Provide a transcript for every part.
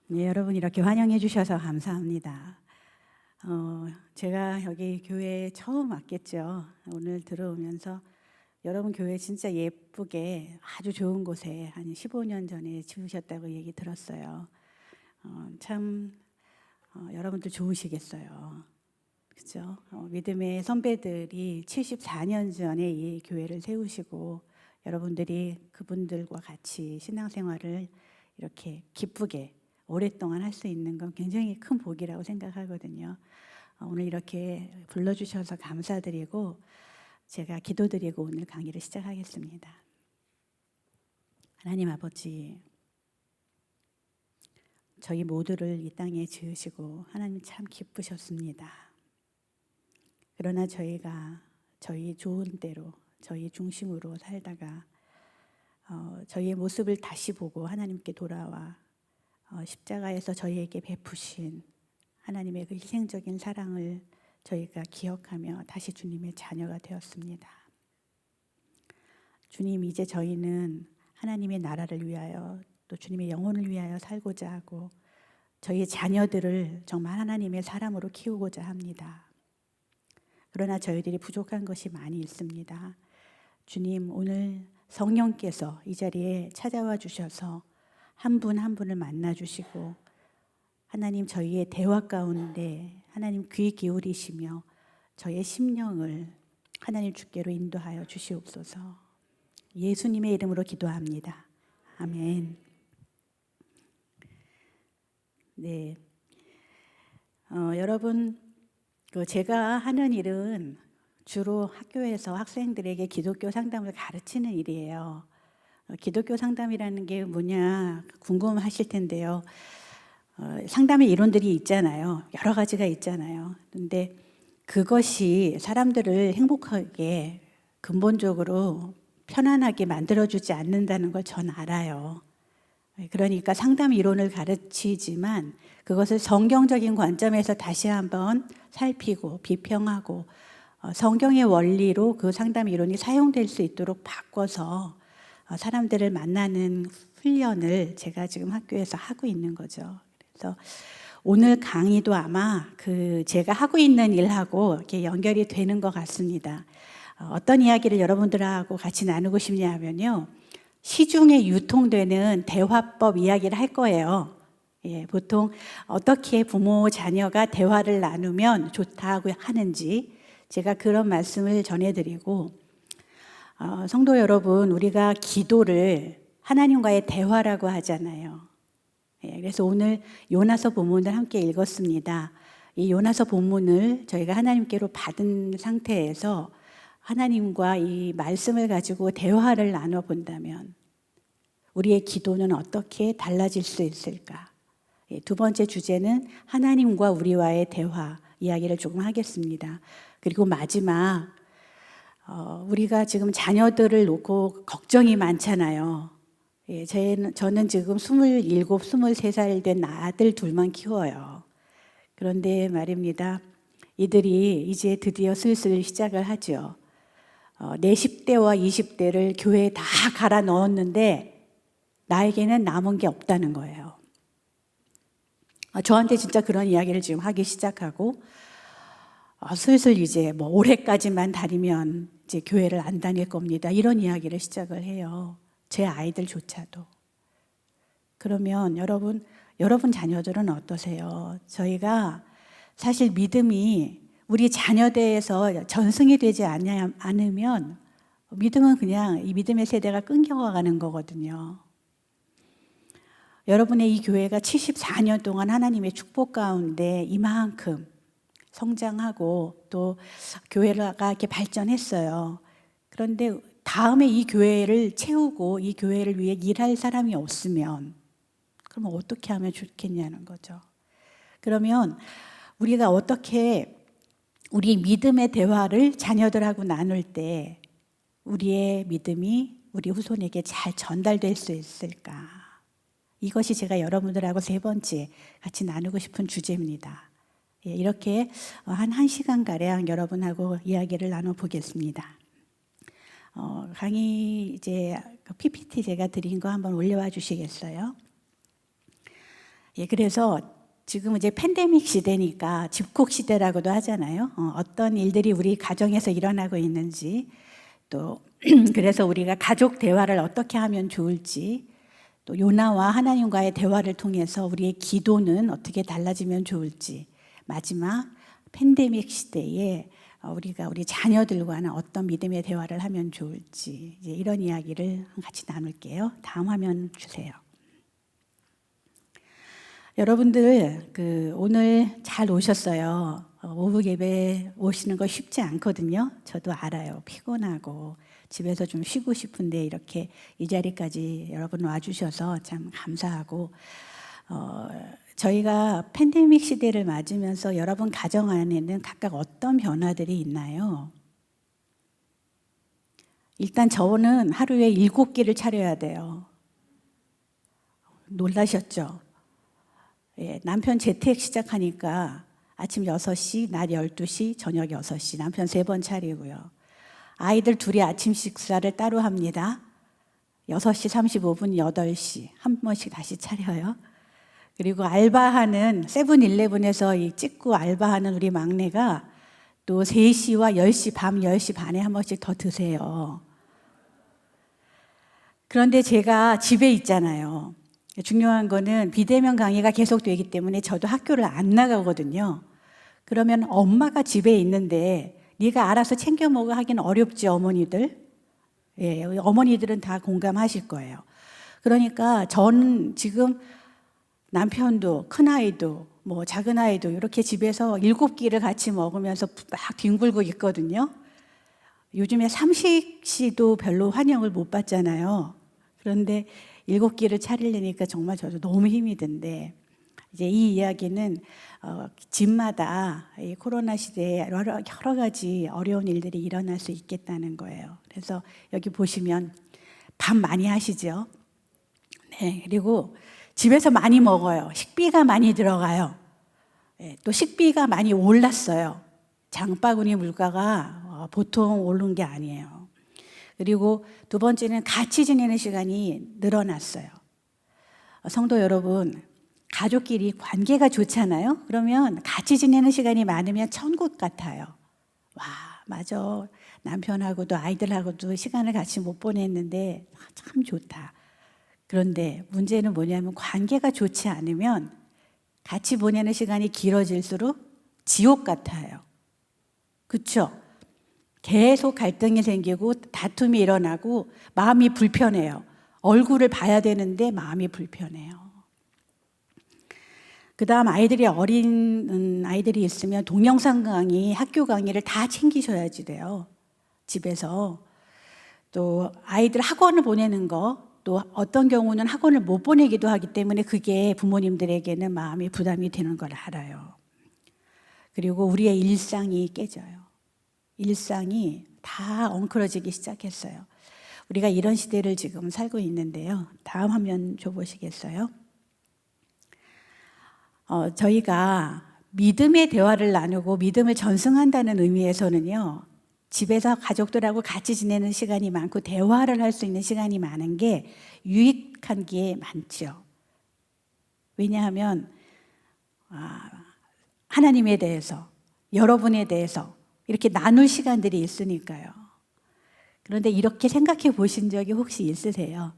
네, 여러분 이렇게 환영해 주셔서 감사합니다. 제가 여기 교회에 처음 왔겠죠. 오늘 들어오면서 여러분 교회 진짜 예쁘게 아주 좋은 곳에 한 15년 전에 지으셨다고 얘기 들었어요. 참 여러분들 좋으시겠어요. 그죠? 믿음의 선배들이 74년 전에 이 교회를 세우시고 여러분들이 그분들과 같이 신앙생활을 이렇게 기쁘게 오랫동안 할 수 있는 건 굉장히 큰 복이라고 생각하거든요. 오늘 이렇게 불러주셔서 감사드리고 제가 기도드리고 오늘 강의를 시작하겠습니다. 하나님 아버지, 저희 모두를 이 땅에 지으시고 하나님 참 기쁘셨습니다. 그러나 저희가 저희 좋은 대로 저희 중심으로 살다가 저희의 모습을 다시 보고 하나님께 돌아와 십자가에서 저희에게 베푸신 하나님의 그 희생적인 사랑을 저희가 기억하며 다시 주님의 자녀가 되었습니다. 주님, 이제 저희는 하나님의 나라를 위하여 또 주님의 영혼을 위하여 살고자 하고 저희의 자녀들을 정말 하나님의 사람으로 키우고자 합니다. 그러나 저희들이 부족한 것이 많이 있습니다. 주님, 오늘 성령께서 이 자리에 찾아와 주셔서 한 분 한 분을 만나 주시고 하나님 저희의 대화 가운데 하나님 귀 기울이시며 저의 심령을 하나님 주께로 인도하여 주시옵소서. 예수님의 이름으로 기도합니다. 아멘. 네, 여러분 제가 하는 일은 주로 학교에서 학생들에게 기독교 상담을 가르치는 일이에요. 기독교 상담이라는 게 뭐냐 궁금하실 텐데요. 상담의 이론들이 있잖아요. 여러 가지가 있잖아요. 그런데 그것이 사람들을 행복하게 근본적으로 편안하게 만들어주지 않는다는 걸 전 알아요. 그러니까 상담 이론을 가르치지만 그것을 성경적인 관점에서 다시 한번 살피고 비평하고 성경의 원리로 그 상담 이론이 사용될 수 있도록 바꿔서 사람들을 만나는 훈련을 제가 지금 학교에서 하고 있는 거죠. 그래서 오늘 강의도 아마 제가 하고 있는 일하고 이렇게 연결이 되는 것 같습니다. 어떤 이야기를 여러분들하고 같이 나누고 싶냐면요. 시중에 유통되는 대화법 이야기를 할 거예요. 보통 어떻게 부모 자녀가 대화를 나누면 좋다고 하는지 제가 그런 말씀을 전해드리고 성도 여러분, 우리가 기도를 하나님과의 대화라고 하잖아요. 그래서 오늘 요나서 본문을 함께 읽었습니다. 이 요나서 본문을 저희가 하나님께로 받은 상태에서 하나님과 이 말씀을 가지고 대화를 나눠본다면 우리의 기도는 어떻게 달라질 수 있을까? 두 번째 주제는 하나님과 우리와의 대화 이야기를 조금 하겠습니다. 그리고 마지막 우리가 지금 자녀들을 놓고 걱정이 많잖아요. 저는 지금 27, 23살 된 아들 둘만 키워요. 그런데 말입니다. 이들이 이제 드디어 슬슬 시작을 하죠. 내 10대와 20대를 교회에 다 갈아 넣었는데 나에게는 남은 게 없다는 거예요. 저한테 진짜 그런 이야기를 지금 하기 시작하고 슬슬 이제 올해까지만 다니면 이제 교회를 안 다닐 겁니다. 이런 이야기를 시작을 해요. 제 아이들조차도. 그러면 여러분 자녀들은 어떠세요? 저희가 사실 믿음이 우리 자녀대에서 전승이 되지 않으면 믿음은 그냥 이 믿음의 세대가 끊겨가는 거거든요. 여러분의 이 교회가 74년 동안 하나님의 축복 가운데 이만큼 성장하고 또 교회가 이렇게 발전했어요. 그런데 다음에 이 교회를 채우고 이 교회를 위해 일할 사람이 없으면 그러면 어떻게 하면 좋겠냐는 거죠. 그러면 우리가 어떻게 우리 믿음의 대화를 자녀들하고 나눌 때 우리의 믿음이 우리 후손에게 잘 전달될 수 있을까? 이것이 제가 여러분들하고 세 번째 같이 나누고 싶은 주제입니다. 이렇게 한 1시간가량 여러분하고 이야기를 나눠보겠습니다. 강의 이제 PPT 제가 드린 거 한번 올려와 주시겠어요? 예, 그래서 지금 이제 팬데믹 시대니까 집콕 시대라고도 하잖아요. 어떤 일들이 우리 가정에서 일어나고 있는지, 또 그래서 우리가 가족 대화를 어떻게 하면 좋을지, 또 요나와 하나님과의 대화를 통해서 우리의 기도는 어떻게 달라지면 좋을지, 마지막 팬데믹 시대에 우리가 우리 자녀들과는 어떤 믿음의 대화를 하면 좋을지, 이제 이런 이야기를 같이 나눌게요. 다음 화면 주세요. 여러분들 오늘 잘 오셨어요. 오후 예배 오시는 거 쉽지 않거든요. 저도 알아요. 피곤하고 집에서 좀 쉬고 싶은데 이렇게 이 자리까지 여러분 와주셔서 참 감사하고, 저희가 팬데믹 시대를 맞으면서 여러분 가정 안에는 각각 어떤 변화들이 있나요? 일단 저는 하루에 7끼를 차려야 돼요. 놀라셨죠? 예, 남편 재택 시작하니까 아침 6시, 낮 12시, 저녁 6시 남편 3번 차리고요. 아이들 둘이 아침 식사를 따로 합니다. 6시 35분, 8시 한 번씩 다시 차려요. 그리고 알바하는 세븐일레븐에서 찍고 알바하는 우리 막내가 또 3시와 10시, 밤 10시 반에 한 번씩 더 드세요. 그런데 제가 집에 있잖아요. 중요한 거는 비대면 강의가 계속되기 때문에 저도 학교를 안 나가거든요. 그러면 엄마가 집에 있는데 네가 알아서 챙겨 먹어 하기는 어렵지, 어머니들. 예, 어머니들은 다 공감하실 거예요. 그러니까 저는 지금 남편도 큰아이도 뭐 작은아이도 이렇게 집에서 7끼를 같이 먹으면서 막 뒹굴고 있거든요. 요즘에 삼식시도 별로 환영을 못 받잖아요. 그런데 7끼를 차리려니까 정말 저도 너무 힘이 든데, 이제 이 이야기는 집마다 이 코로나 시대에 여러 가지 어려운 일들이 일어날 수 있겠다는 거예요. 그래서 여기 보시면 밥 많이 하시죠? 네, 그리고 집에서 많이 먹어요. 식비가 많이 들어가요. 네, 또 식비가 많이 올랐어요. 장바구니 물가가 보통 오른 게 아니에요. 그리고 두 번째는 같이 지내는 시간이 늘어났어요. 성도 여러분, 가족끼리 관계가 좋잖아요. 그러면 같이 지내는 시간이 많으면 천국 같아요. 와, 맞아. 남편하고도 아이들하고도 시간을 같이 못 보냈는데 참 좋다. 그런데 문제는 뭐냐면 관계가 좋지 않으면 같이 보내는 시간이 길어질수록 지옥 같아요. 그렇죠? 계속 갈등이 생기고 다툼이 일어나고 마음이 불편해요. 얼굴을 봐야 되는데 마음이 불편해요. 그 다음 어린 아이들이 있으면 동영상 강의, 학교 강의를 다 챙기셔야지 돼요. 집에서. 또 아이들 학원을 보내는 거, 또 어떤 경우는 학원을 못 보내기도 하기 때문에 그게 부모님들에게는 마음이 부담이 되는 걸 알아요. 그리고 우리의 일상이 깨져요. 일상이 다 엉클어지기 시작했어요. 우리가 이런 시대를 지금 살고 있는데요. 다음 화면 줘보시겠어요? 저희가 믿음의 대화를 나누고 믿음을 전승한다는 의미에서는요, 집에서 가족들하고 같이 지내는 시간이 많고 대화를 할 수 있는 시간이 많은 게 유익한 게 많죠. 왜냐하면 하나님에 대해서, 여러분에 대해서 이렇게 나눌 시간들이 있으니까요. 그런데 이렇게 생각해 보신 적이 혹시 있으세요?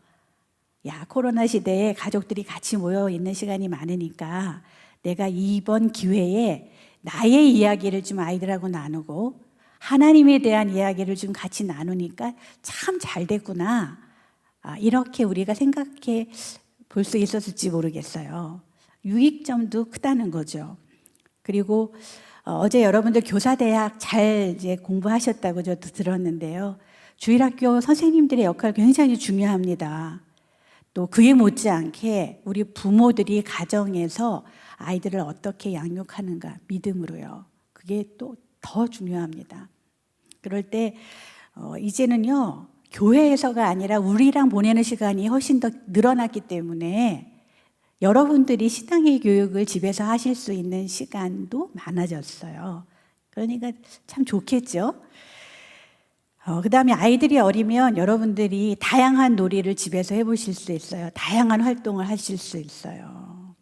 야, 코로나 시대에 가족들이 같이 모여 있는 시간이 많으니까 내가 이번 기회에 나의 이야기를 좀 아이들하고 나누고 하나님에 대한 이야기를 좀 같이 나누니까 참 잘 됐구나. 이렇게 우리가 생각해 볼 수 있었을지 모르겠어요. 유익점도 크다는 거죠. 그리고 어제 여러분들 교사대학 잘 이제 공부하셨다고 저도 들었는데요. 주일학교 선생님들의 역할 굉장히 중요합니다. 또 그에 못지않게 우리 부모들이 가정에서 아이들을 어떻게 양육하는가, 믿음으로요. 그게 또 더 중요합니다. 그럴 때 이제는요, 교회에서가 아니라 우리랑 보내는 시간이 훨씬 더 늘어났기 때문에 여러분들이 신앙의 교육을 집에서 하실 수 있는 시간도 많아졌어요. 그러니까 참 좋겠죠. 그 다음에 아이들이 어리면 여러분들이 다양한 놀이를 집에서 해보실 수 있어요. 다양한 활동을 하실 수 있어요.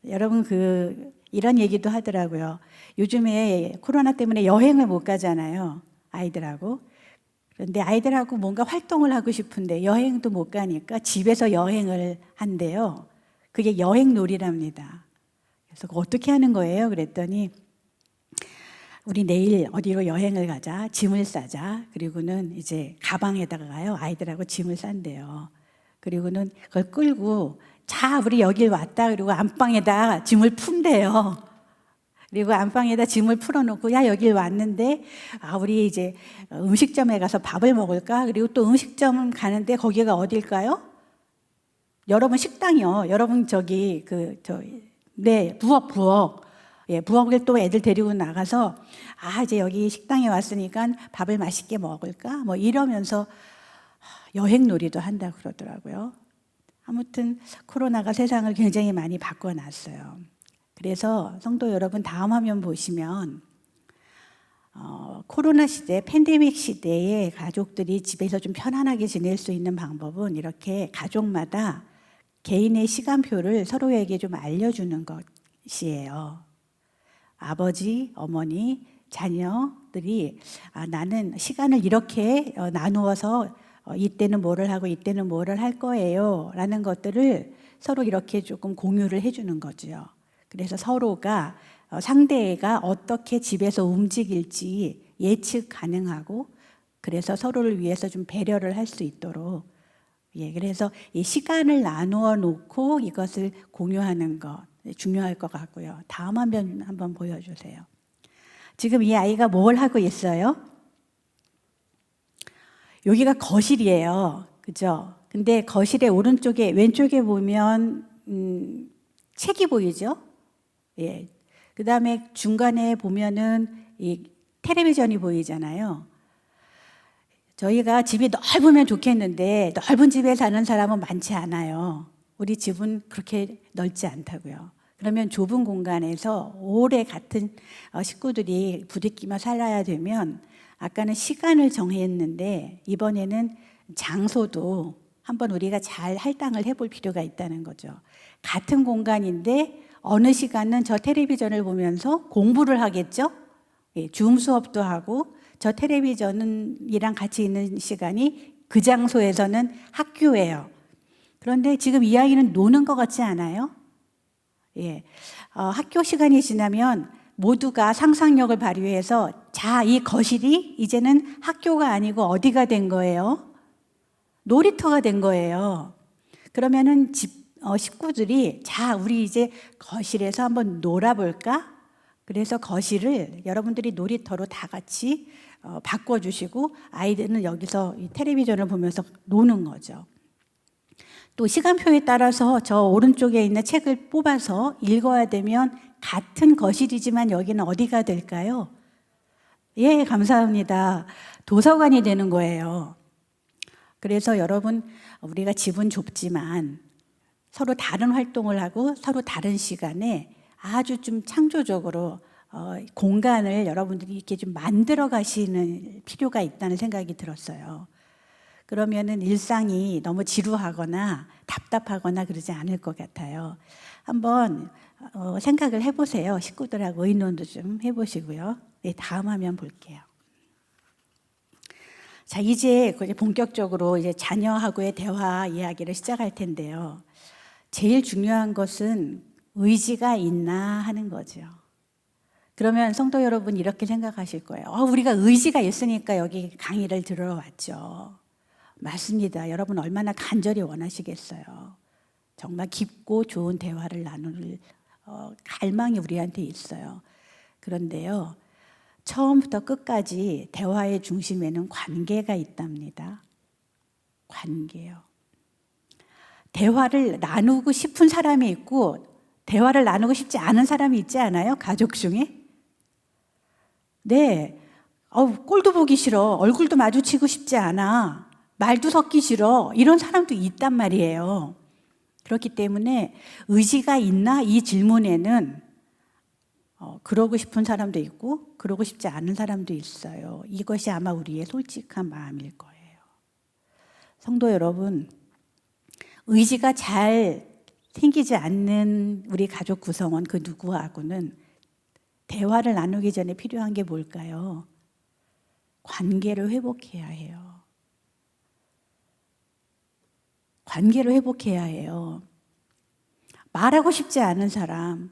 여러분 이런 얘기도 하더라고요. 요즘에 코로나 때문에 여행을 못 가잖아요. 아이들하고. 그런데 아이들하고 뭔가 활동을 하고 싶은데 여행도 못 가니까 집에서 여행을 한대요. 그게 여행놀이랍니다. 그래서 어떻게 하는 거예요? 그랬더니 우리 내일 어디로 여행을 가자, 짐을 싸자. 그리고는 이제 가방에다가요, 아이들하고 짐을 싼대요. 그리고는 그걸 끌고 자, 우리 여길 왔다. 그리고 안방에다 짐을 푼대요. 그리고 안방에다 짐을 풀어놓고 야, 여길 왔는데 우리 이제 음식점에 가서 밥을 먹을까? 그리고 또 음식점 가는데 거기가 어딜까요? 여러분 식당이요. 여러분 부엌. 예, 부엌에 또 애들 데리고 나가서 이제 여기 식당에 왔으니까 밥을 맛있게 먹을까? 뭐 이러면서 여행놀이도 한다 그러더라고요. 아무튼 코로나가 세상을 굉장히 많이 바꿔놨어요. 그래서 성도 여러분, 다음 화면 보시면 코로나 시대, 팬데믹 시대에 가족들이 집에서 좀 편안하게 지낼 수 있는 방법은 이렇게 가족마다 개인의 시간표를 서로에게 좀 알려주는 것이에요. 아버지, 어머니, 자녀들이 나는 시간을 이렇게 나누어서 이때는 뭐를 하고 이때는 뭐를 할 거예요 라는 것들을 서로 이렇게 조금 공유를 해주는 거죠. 그래서 서로가 상대가 어떻게 집에서 움직일지 예측 가능하고, 그래서 서로를 위해서 좀 배려를 할 수 있도록, 그래서 이 시간을 나누어 놓고 이것을 공유하는 것 중요할 것 같고요. 다음 화면 한번 보여주세요. 지금 이 아이가 뭘 하고 있어요? 여기가 거실이에요. 그죠? 근데 거실의 왼쪽에 보면 책이 보이죠? 예. 그 다음에 중간에 보면은 이 텔레비전이 보이잖아요. 저희가 집이 넓으면 좋겠는데 넓은 집에 사는 사람은 많지 않아요. 우리 집은 그렇게 넓지 않다고요. 그러면 좁은 공간에서 오래 같은 식구들이 부대끼며 살아야 되면, 아까는 시간을 정했는데 이번에는 장소도 한번 우리가 잘 할당을 해볼 필요가 있다는 거죠. 같은 공간인데 어느 시간은 저 텔레비전을 보면서 공부를 하겠죠? 줌 수업도 하고, 저 텔레비전이랑 같이 있는 시간이 그 장소에서는 학교예요. 그런데 지금 이 아이는 노는 것 같지 않아요? 학교 시간이 지나면 모두가 상상력을 발휘해서 이 거실이 이제는 학교가 아니고 어디가 된 거예요? 놀이터가 된 거예요. 그러면은 식구들이 우리 이제 거실에서 한번 놀아볼까? 그래서 거실을 여러분들이 놀이터로 다 같이 바꿔주시고, 아이들은 여기서 이 텔레비전을 보면서 노는 거죠. 또 시간표에 따라서 저 오른쪽에 있는 책을 뽑아서 읽어야 되면 같은 거실이지만 여기는 어디가 될까요? 예, 감사합니다. 도서관이 되는 거예요. 그래서 여러분, 우리가 집은 좁지만 서로 다른 활동을 하고 서로 다른 시간에 아주 좀 창조적으로 공간을 여러분들이 이렇게 좀 만들어 가시는 필요가 있다는 생각이 들었어요. 그러면은 일상이 너무 지루하거나 답답하거나 그러지 않을 것 같아요. 한번 생각을 해보세요. 식구들하고 의논도 좀 해보시고요. 네, 다음 화면 볼게요. 자, 이제 본격적으로 이제 자녀하고의 대화 이야기를 시작할 텐데요. 제일 중요한 것은 의지가 있나 하는 거죠. 그러면 성도 여러분 이렇게 생각하실 거예요. 우리가 의지가 있으니까 여기 강의를 들으러 왔죠. 맞습니다. 여러분 얼마나 간절히 원하시겠어요. 정말 깊고 좋은 대화를 나눌 갈망이 우리한테 있어요. 그런데요, 처음부터 끝까지 대화의 중심에는 관계가 있답니다. 관계요. 대화를 나누고 싶은 사람이 있고 대화를 나누고 싶지 않은 사람이 있지 않아요? 가족 중에? 네. 꼴도 보기 싫어. 얼굴도 마주치고 싶지 않아. 말도 섞기 싫어. 이런 사람도 있단 말이에요. 그렇기 때문에 의지가 있나? 이 질문에는 그러고 싶은 사람도 있고 그러고 싶지 않은 사람도 있어요. 이것이 아마 우리의 솔직한 마음일 거예요. 성도 여러분, 의지가 잘 생기지 않는 우리 가족 구성원 그 누구하고는 대화를 나누기 전에 필요한 게 뭘까요? 관계를 회복해야 해요. 관계를 회복해야 해요. 말하고 싶지 않은 사람,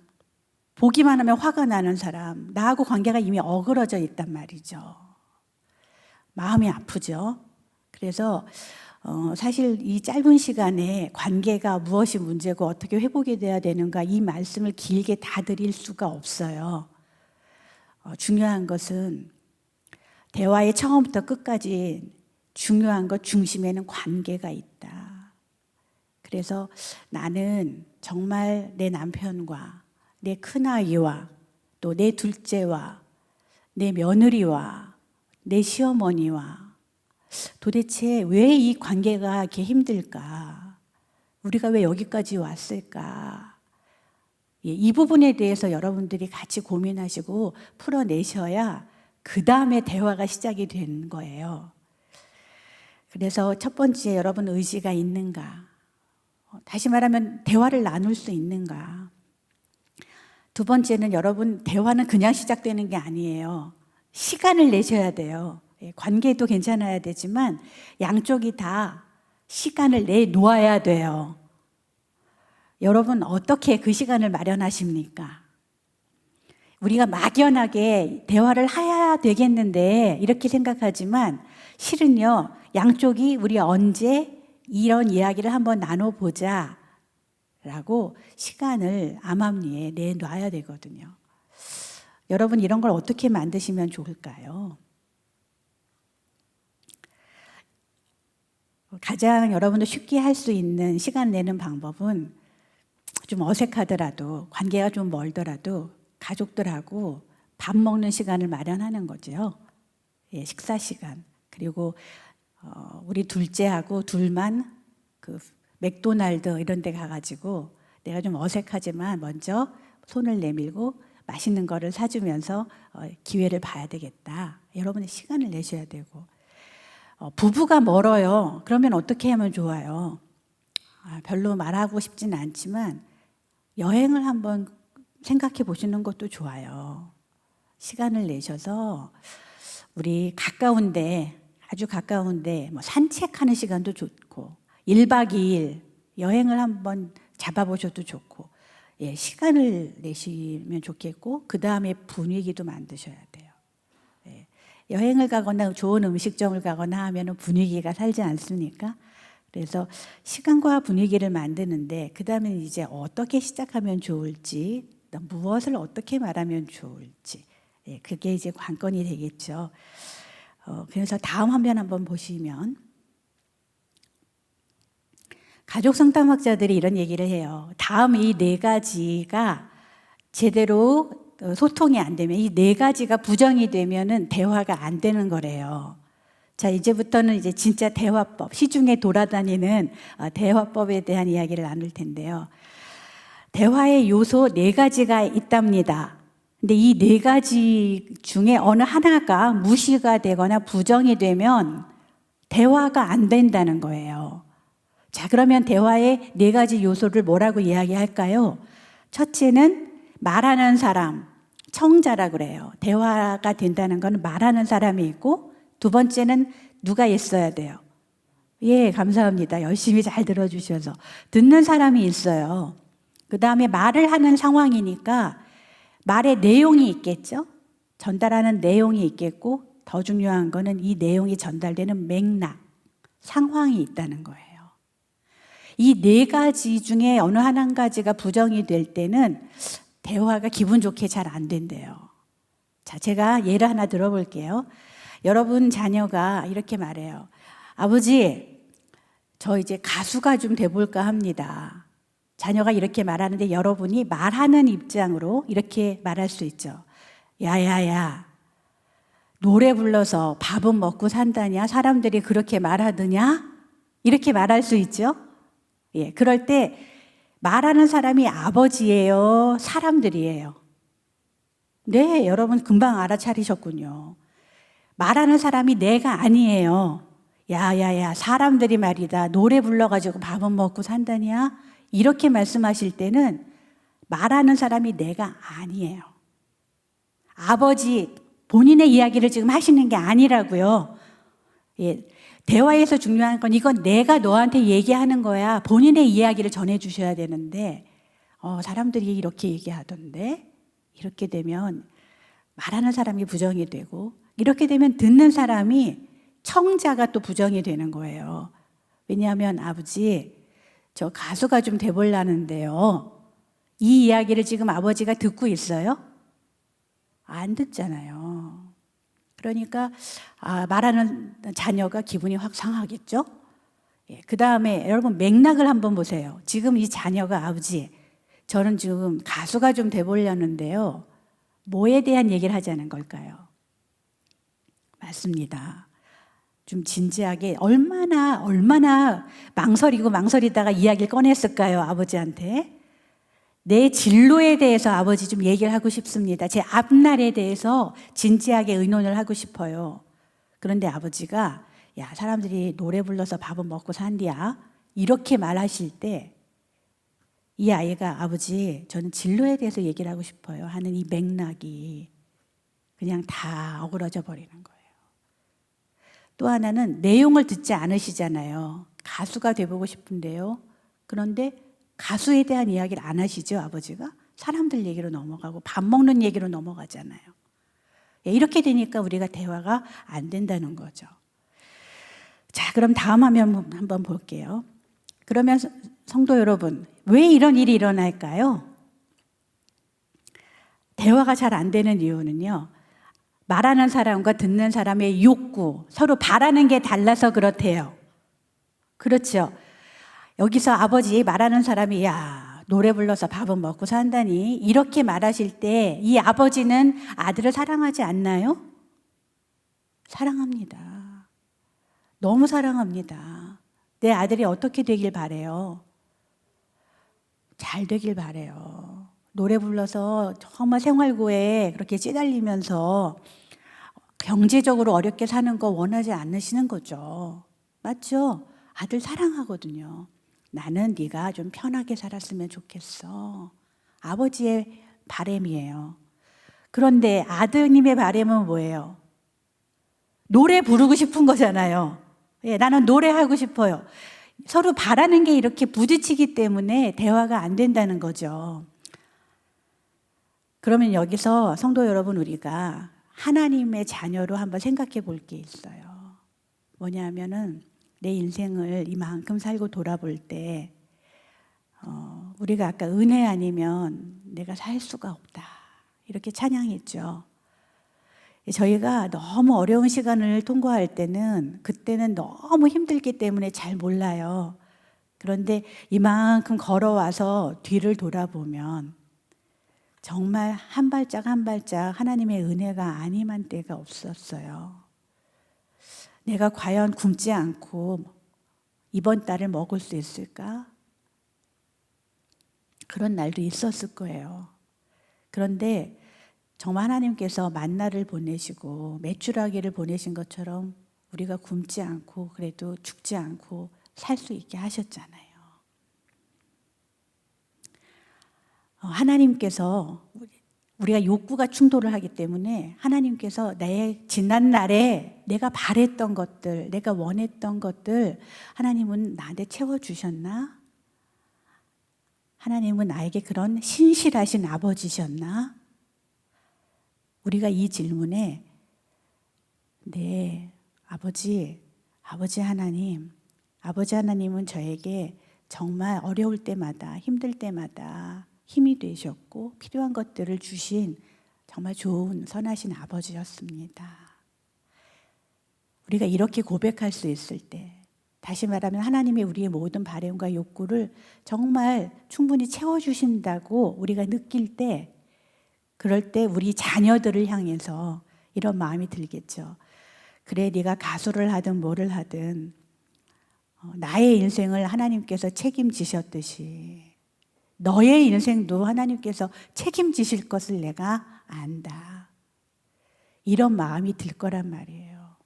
보기만 하면 화가 나는 사람, 나하고 관계가 이미 어그러져 있단 말이죠. 마음이 아프죠. 그래서 사실 이 짧은 시간에 관계가 무엇이 문제고 어떻게 회복이 돼야 되는가 이 말씀을 길게 다 드릴 수가 없어요. 중요한 것은 대화의 처음부터 끝까지 중요한 것 중심에는 관계가 있다. 그래서 나는 정말 내 남편과 내 큰아이와 또 내 둘째와 내 며느리와 내 시어머니와 도대체 왜 이 관계가 이렇게 힘들까? 우리가 왜 여기까지 왔을까? 이 부분에 대해서 여러분들이 같이 고민하시고 풀어내셔야 그 다음에 대화가 시작이 되는 거예요. 그래서 첫 번째, 여러분 의지가 있는가? 다시 말하면 대화를 나눌 수 있는가? 두 번째는 여러분 대화는 그냥 시작되는 게 아니에요. 시간을 내셔야 돼요. 관계도 괜찮아야 되지만 양쪽이 다 시간을 내놓아야 돼요. 여러분 어떻게 그 시간을 마련하십니까? 우리가 막연하게 대화를 해야 되겠는데 이렇게 생각하지만 실은요, 양쪽이 우리 언제 이런 이야기를 한번 나눠보자 라고 시간을 암암리에 내놔야 되거든요. 여러분 이런 걸 어떻게 만드시면 좋을까요? 가장 여러분도 쉽게 할 수 있는 시간 내는 방법은 좀 어색하더라도 관계가 좀 멀더라도 가족들하고 밥 먹는 시간을 마련하는 거죠. 예, 식사 시간. 그리고 우리 둘째하고 둘만 그 맥도날드 이런 데 가가지고 내가 좀 어색하지만 먼저 손을 내밀고 맛있는 거를 사주면서 기회를 봐야 되겠다. 여러분의 시간을 내셔야 되고 부부가 멀어요. 그러면 어떻게 하면 좋아요? 별로 말하고 싶지는 않지만 여행을 한번 생각해 보시는 것도 좋아요. 시간을 내셔서 우리 가까운데 아주 가까운데 뭐 산책하는 시간도 좋고 1박 2일 여행을 한번 잡아보셔도 좋고 예, 시간을 내시면 좋겠고 그 다음에 분위기도 만드셔야 돼요. 예, 여행을 가거나 좋은 음식점을 가거나 하면 분위기가 살지 않습니까? 그래서 시간과 분위기를 만드는데 그 다음에 이제 어떻게 시작하면 좋을지 무엇을 어떻게 말하면 좋을지 예, 그게 이제 관건이 되겠죠. 그래서 다음 화면 한번 보시면 가족 상담학자들이 이런 얘기를 해요. 다음 이 네 가지가 제대로 소통이 안 되면 이 네 가지가 부정이 되면은 대화가 안 되는 거래요. 자, 이제부터는 이제 진짜 대화법, 시중에 돌아다니는 대화법에 대한 이야기를 나눌 텐데요. 대화의 요소 네 가지가 있답니다. 근데 이 네 가지 중에 어느 하나가 무시가 되거나 부정이 되면 대화가 안 된다는 거예요. 자, 그러면 대화의 네 가지 요소를 뭐라고 이야기할까요? 첫째는 말하는 사람, 청자라 그래요. 대화가 된다는 건 말하는 사람이 있고 두 번째는 누가 있어야 돼요? 예, 감사합니다. 열심히 잘 들어주셔서. 듣는 사람이 있어요. 그 다음에 말을 하는 상황이니까 말의 내용이 있겠죠? 전달하는 내용이 있겠고 더 중요한 거는 이 내용이 전달되는 맥락, 상황이 있다는 거예요. 이 네 가지 중에 어느 한 가지가 부정이 될 때는 대화가 기분 좋게 잘 안 된대요. 자, 제가 예를 하나 들어볼게요. 여러분 자녀가 이렇게 말해요. 아버지, 저 이제 가수가 좀 돼볼까 합니다. 자녀가 이렇게 말하는데 여러분이 말하는 입장으로 이렇게 말할 수 있죠. 야야야, 노래 불러서 밥은 먹고 산다냐? 사람들이 그렇게 말하느냐? 이렇게 말할 수 있죠. 예, 그럴 때 말하는 사람이 아버지예요? 사람들이에요? 네, 여러분 금방 알아차리셨군요. 말하는 사람이 내가 아니에요. 야야야, 사람들이 말이다. 노래 불러가지고 밥은 먹고 산다냐? 이렇게 말씀하실 때는 말하는 사람이 내가 아니에요. 아버지 본인의 이야기를 지금 하시는 게 아니라고요. 예, 대화에서 중요한 건 이건 내가 너한테 얘기하는 거야. 본인의 이야기를 전해주셔야 되는데 사람들이 이렇게 얘기하던데 이렇게 되면 말하는 사람이 부정이 되고 이렇게 되면 듣는 사람이 청자가 또 부정이 되는 거예요. 왜냐하면 아버지 저 가수가 좀 돼보려는데요. 이 이야기를 지금 아버지가 듣고 있어요? 안 듣잖아요. 그러니까 말하는 자녀가 기분이 확 상하겠죠? 예, 그 다음에 여러분 맥락을 한번 보세요. 지금 이 자녀가 아버지 저는 지금 가수가 좀 돼보려는데요. 뭐에 대한 얘기를 하자는 걸까요? 맞습니다. 좀 진지하게 얼마나 망설이다가 이야기를 꺼냈을까요? 아버지한테. 내 진로에 대해서 아버지 좀 얘기를 하고 싶습니다. 제 앞날에 대해서 진지하게 의논을 하고 싶어요. 그런데 아버지가 야 사람들이 노래 불러서 밥은 먹고 산디야 이렇게 말하실 때 이 아이가 아버지 저는 진로에 대해서 얘기를 하고 싶어요 하는 이 맥락이 그냥 다 어그러져 버리는 거예요. 또 하나는 내용을 듣지 않으시잖아요. 가수가 돼보고 싶은데요. 그런데 가수에 대한 이야기를 안 하시죠, 아버지가? 사람들 얘기로 넘어가고 밥 먹는 얘기로 넘어가잖아요. 이렇게 되니까 우리가 대화가 안 된다는 거죠. 자, 그럼 다음 화면 한번 볼게요. 그러면 성도 여러분, 왜 이런 일이 일어날까요? 대화가 잘 안 되는 이유는요. 말하는 사람과 듣는 사람의 욕구, 서로 바라는 게 달라서 그렇대요. 그렇죠. 여기서 아버지 말하는 사람이 야 노래 불러서 밥은 먹고 산다니 이렇게 말하실 때 이 아버지는 아들을 사랑하지 않나요? 사랑합니다. 너무 사랑합니다. 내 아들이 어떻게 되길 바래요? 잘 되길 바래요. 노래 불러서 정말 생활고에 그렇게 찌달리면서 경제적으로 어렵게 사는 거 원하지 않으시는 거죠. 맞죠? 아들 사랑하거든요. 나는 네가 좀 편하게 살았으면 좋겠어. 아버지의 바람이에요. 그런데 아드님의 바람은 뭐예요? 노래 부르고 싶은 거잖아요. 예, 나는 노래하고 싶어요. 서로 바라는 게 이렇게 부딪히기 때문에 대화가 안 된다는 거죠. 그러면 여기서 성도 여러분 우리가 하나님의 자녀로 한번 생각해 볼 게 있어요. 뭐냐면은 내 인생을 이만큼 살고 돌아볼 때 우리가 아까 은혜 아니면 내가 살 수가 없다 이렇게 찬양했죠. 저희가 너무 어려운 시간을 통과할 때는 그때는 너무 힘들기 때문에 잘 몰라요. 그런데 이만큼 걸어와서 뒤를 돌아보면 정말 한 발짝 한 발짝 하나님의 은혜가 아님한 때가 없었어요. 내가 과연 굶지 않고 이번 달을 먹을 수 있을까? 그런 날도 있었을 거예요. 그런데 정말 하나님께서 만나를 보내시고 메추라기를 보내신 것처럼 우리가 굶지 않고 그래도 죽지 않고 살 수 있게 하셨잖아요. 하나님께서 우리가 욕구가 충돌을 하기 때문에 하나님께서 내 지난 날에 내가 바랬던 것들, 내가 원했던 것들 하나님은 나한테 채워주셨나? 하나님은 나에게 그런 신실하신 아버지셨나? 우리가 이 질문에 네, 아버지 하나님은 저에게 정말 어려울 때마다 힘들 때마다 힘이 되셨고 필요한 것들을 주신 정말 좋은 선하신 아버지였습니다. 우리가 이렇게 고백할 수 있을 때 다시 말하면 하나님이 우리의 모든 바램과 욕구를 정말 충분히 채워주신다고 우리가 느낄 때 그럴 때 우리 자녀들을 향해서 이런 마음이 들겠죠. 그래 네가 가수를 하든 뭐를 하든 나의 인생을 하나님께서 책임지셨듯이 너의 인생도 하나님께서 책임지실 것을 내가 안다. 이런 마음이 들 거란 말이에요.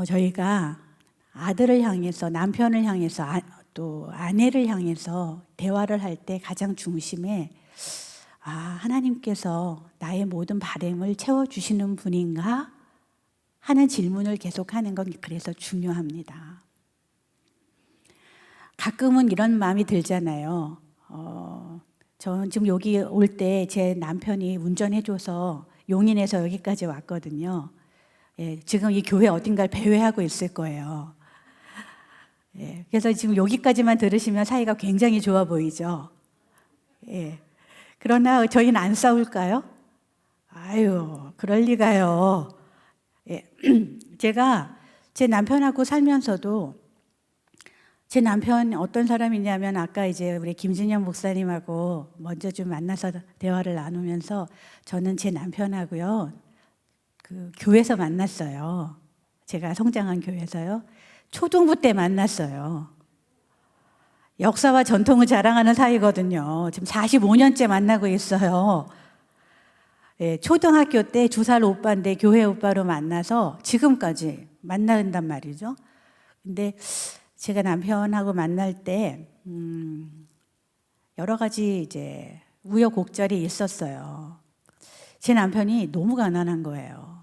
저희가 아들을 향해서 남편을 향해서 또 아내를 향해서 대화를 할 때 가장 중심에 하나님께서 나의 모든 바램을 채워주시는 분인가 하는 질문을 계속하는 건 그래서 중요합니다. 가끔은 이런 마음이 들잖아요. 저 지금 여기 올 때 제 남편이 운전해줘서 용인에서 여기까지 왔거든요. 예, 지금 이 교회 어딘가를 배회하고 있을 거예요. 예, 그래서 지금 여기까지만 들으시면 사이가 굉장히 좋아 보이죠. 예, 그러나 저희는 안 싸울까요? 아유, 그럴 리가요. 예, 제가 제 남편하고 살면서도 제 남편 어떤 사람이냐면 아까 이제 우리 김진영 목사님하고 먼저 좀 만나서 대화를 나누면서 저는 제 남편하고요 그 교회에서 만났어요. 제가 성장한 교회에서요. 초등부 때 만났어요. 역사와 전통을 자랑하는 사이거든요. 지금 45년째 만나고 있어요. 예, 초등학교 때 2살 오빠인데 교회 오빠로 만나서 지금까지 만난단 말이죠. 근데 제가 남편하고 만날 때 여러 가지 이제 우여곡절이 있었어요. 제 남편이 너무 가난한 거예요.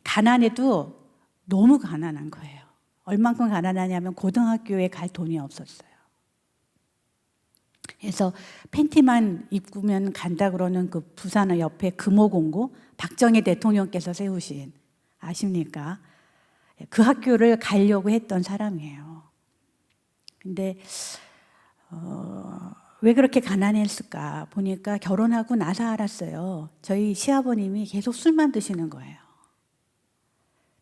가난해도 너무 가난한 거예요. 얼만큼 가난하냐면 고등학교에 갈 돈이 없었어요. 그래서 팬티만 입으면 간다 그러는 그 부산 옆에 금호공고 박정희 대통령께서 세우신 아십니까? 그 학교를 가려고 했던 사람이에요. 근데 왜 그렇게 가난했을까 보니까 결혼하고 나서 알았어요. 저희 시아버님이 계속 술만 드시는 거예요.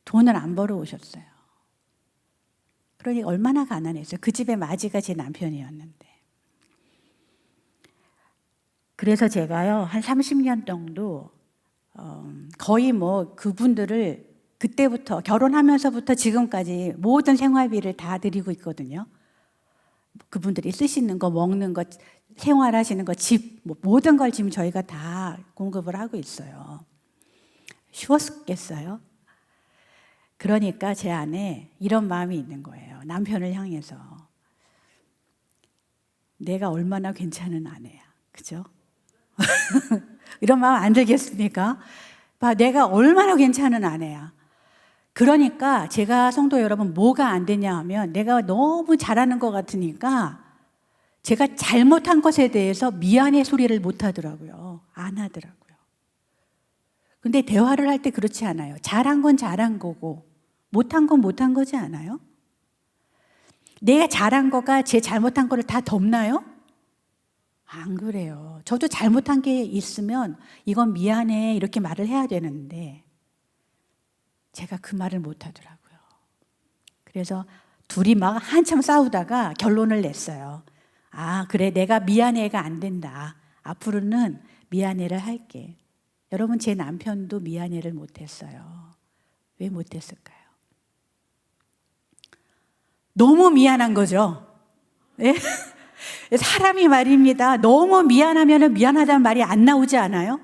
돈을 안 벌어 오셨어요. 그러니 얼마나 가난했어요. 그 집의 마지가 제 남편이었는데. 그래서 제가요 한 30년 정도 거의 뭐 그분들을 그때부터 결혼하면서부터 지금까지 모든 생활비를 다 드리고 있거든요. 그분들이 쓰시는 거, 먹는 거, 생활하시는 거, 집 모든 걸 지금 저희가 다 공급을 하고 있어요. 쉬웠겠어요? 그러니까 제 안에 이런 마음이 있는 거예요. 남편을 향해서 내가 얼마나 괜찮은 아내야, 그죠? 이런 마음 안 들겠습니까? 내가 얼마나 괜찮은 아내야. 그러니까 제가 성도 여러분 뭐가 안 되냐 하면 내가 너무 잘하는 것 같으니까 제가 잘못한 것에 대해서 미안해 소리를 못 하더라고요. 안 하더라고요. 근데 대화를 할 때 그렇지 않아요. 잘한 건 잘한 거고 못한 건 못한 거지 않아요? 내가 잘한 거가 제 잘못한 거를 다 덮나요? 안 그래요. 저도 잘못한 게 있으면 이건 미안해 이렇게 말을 해야 되는데 제가 그 말을 못 하더라고요. 그래서 둘이 막 한참 싸우다가 결론을 냈어요. 그래, 내가 미안해가 안 된다. 앞으로는 미안해를 할게. 여러분, 제 남편도 미안해를 못했어요. 왜 못했을까요? 너무 미안한 거죠. 네? 사람이 말입니다. 너무 미안하면 미안하다는 말이 안 나오지 않아요?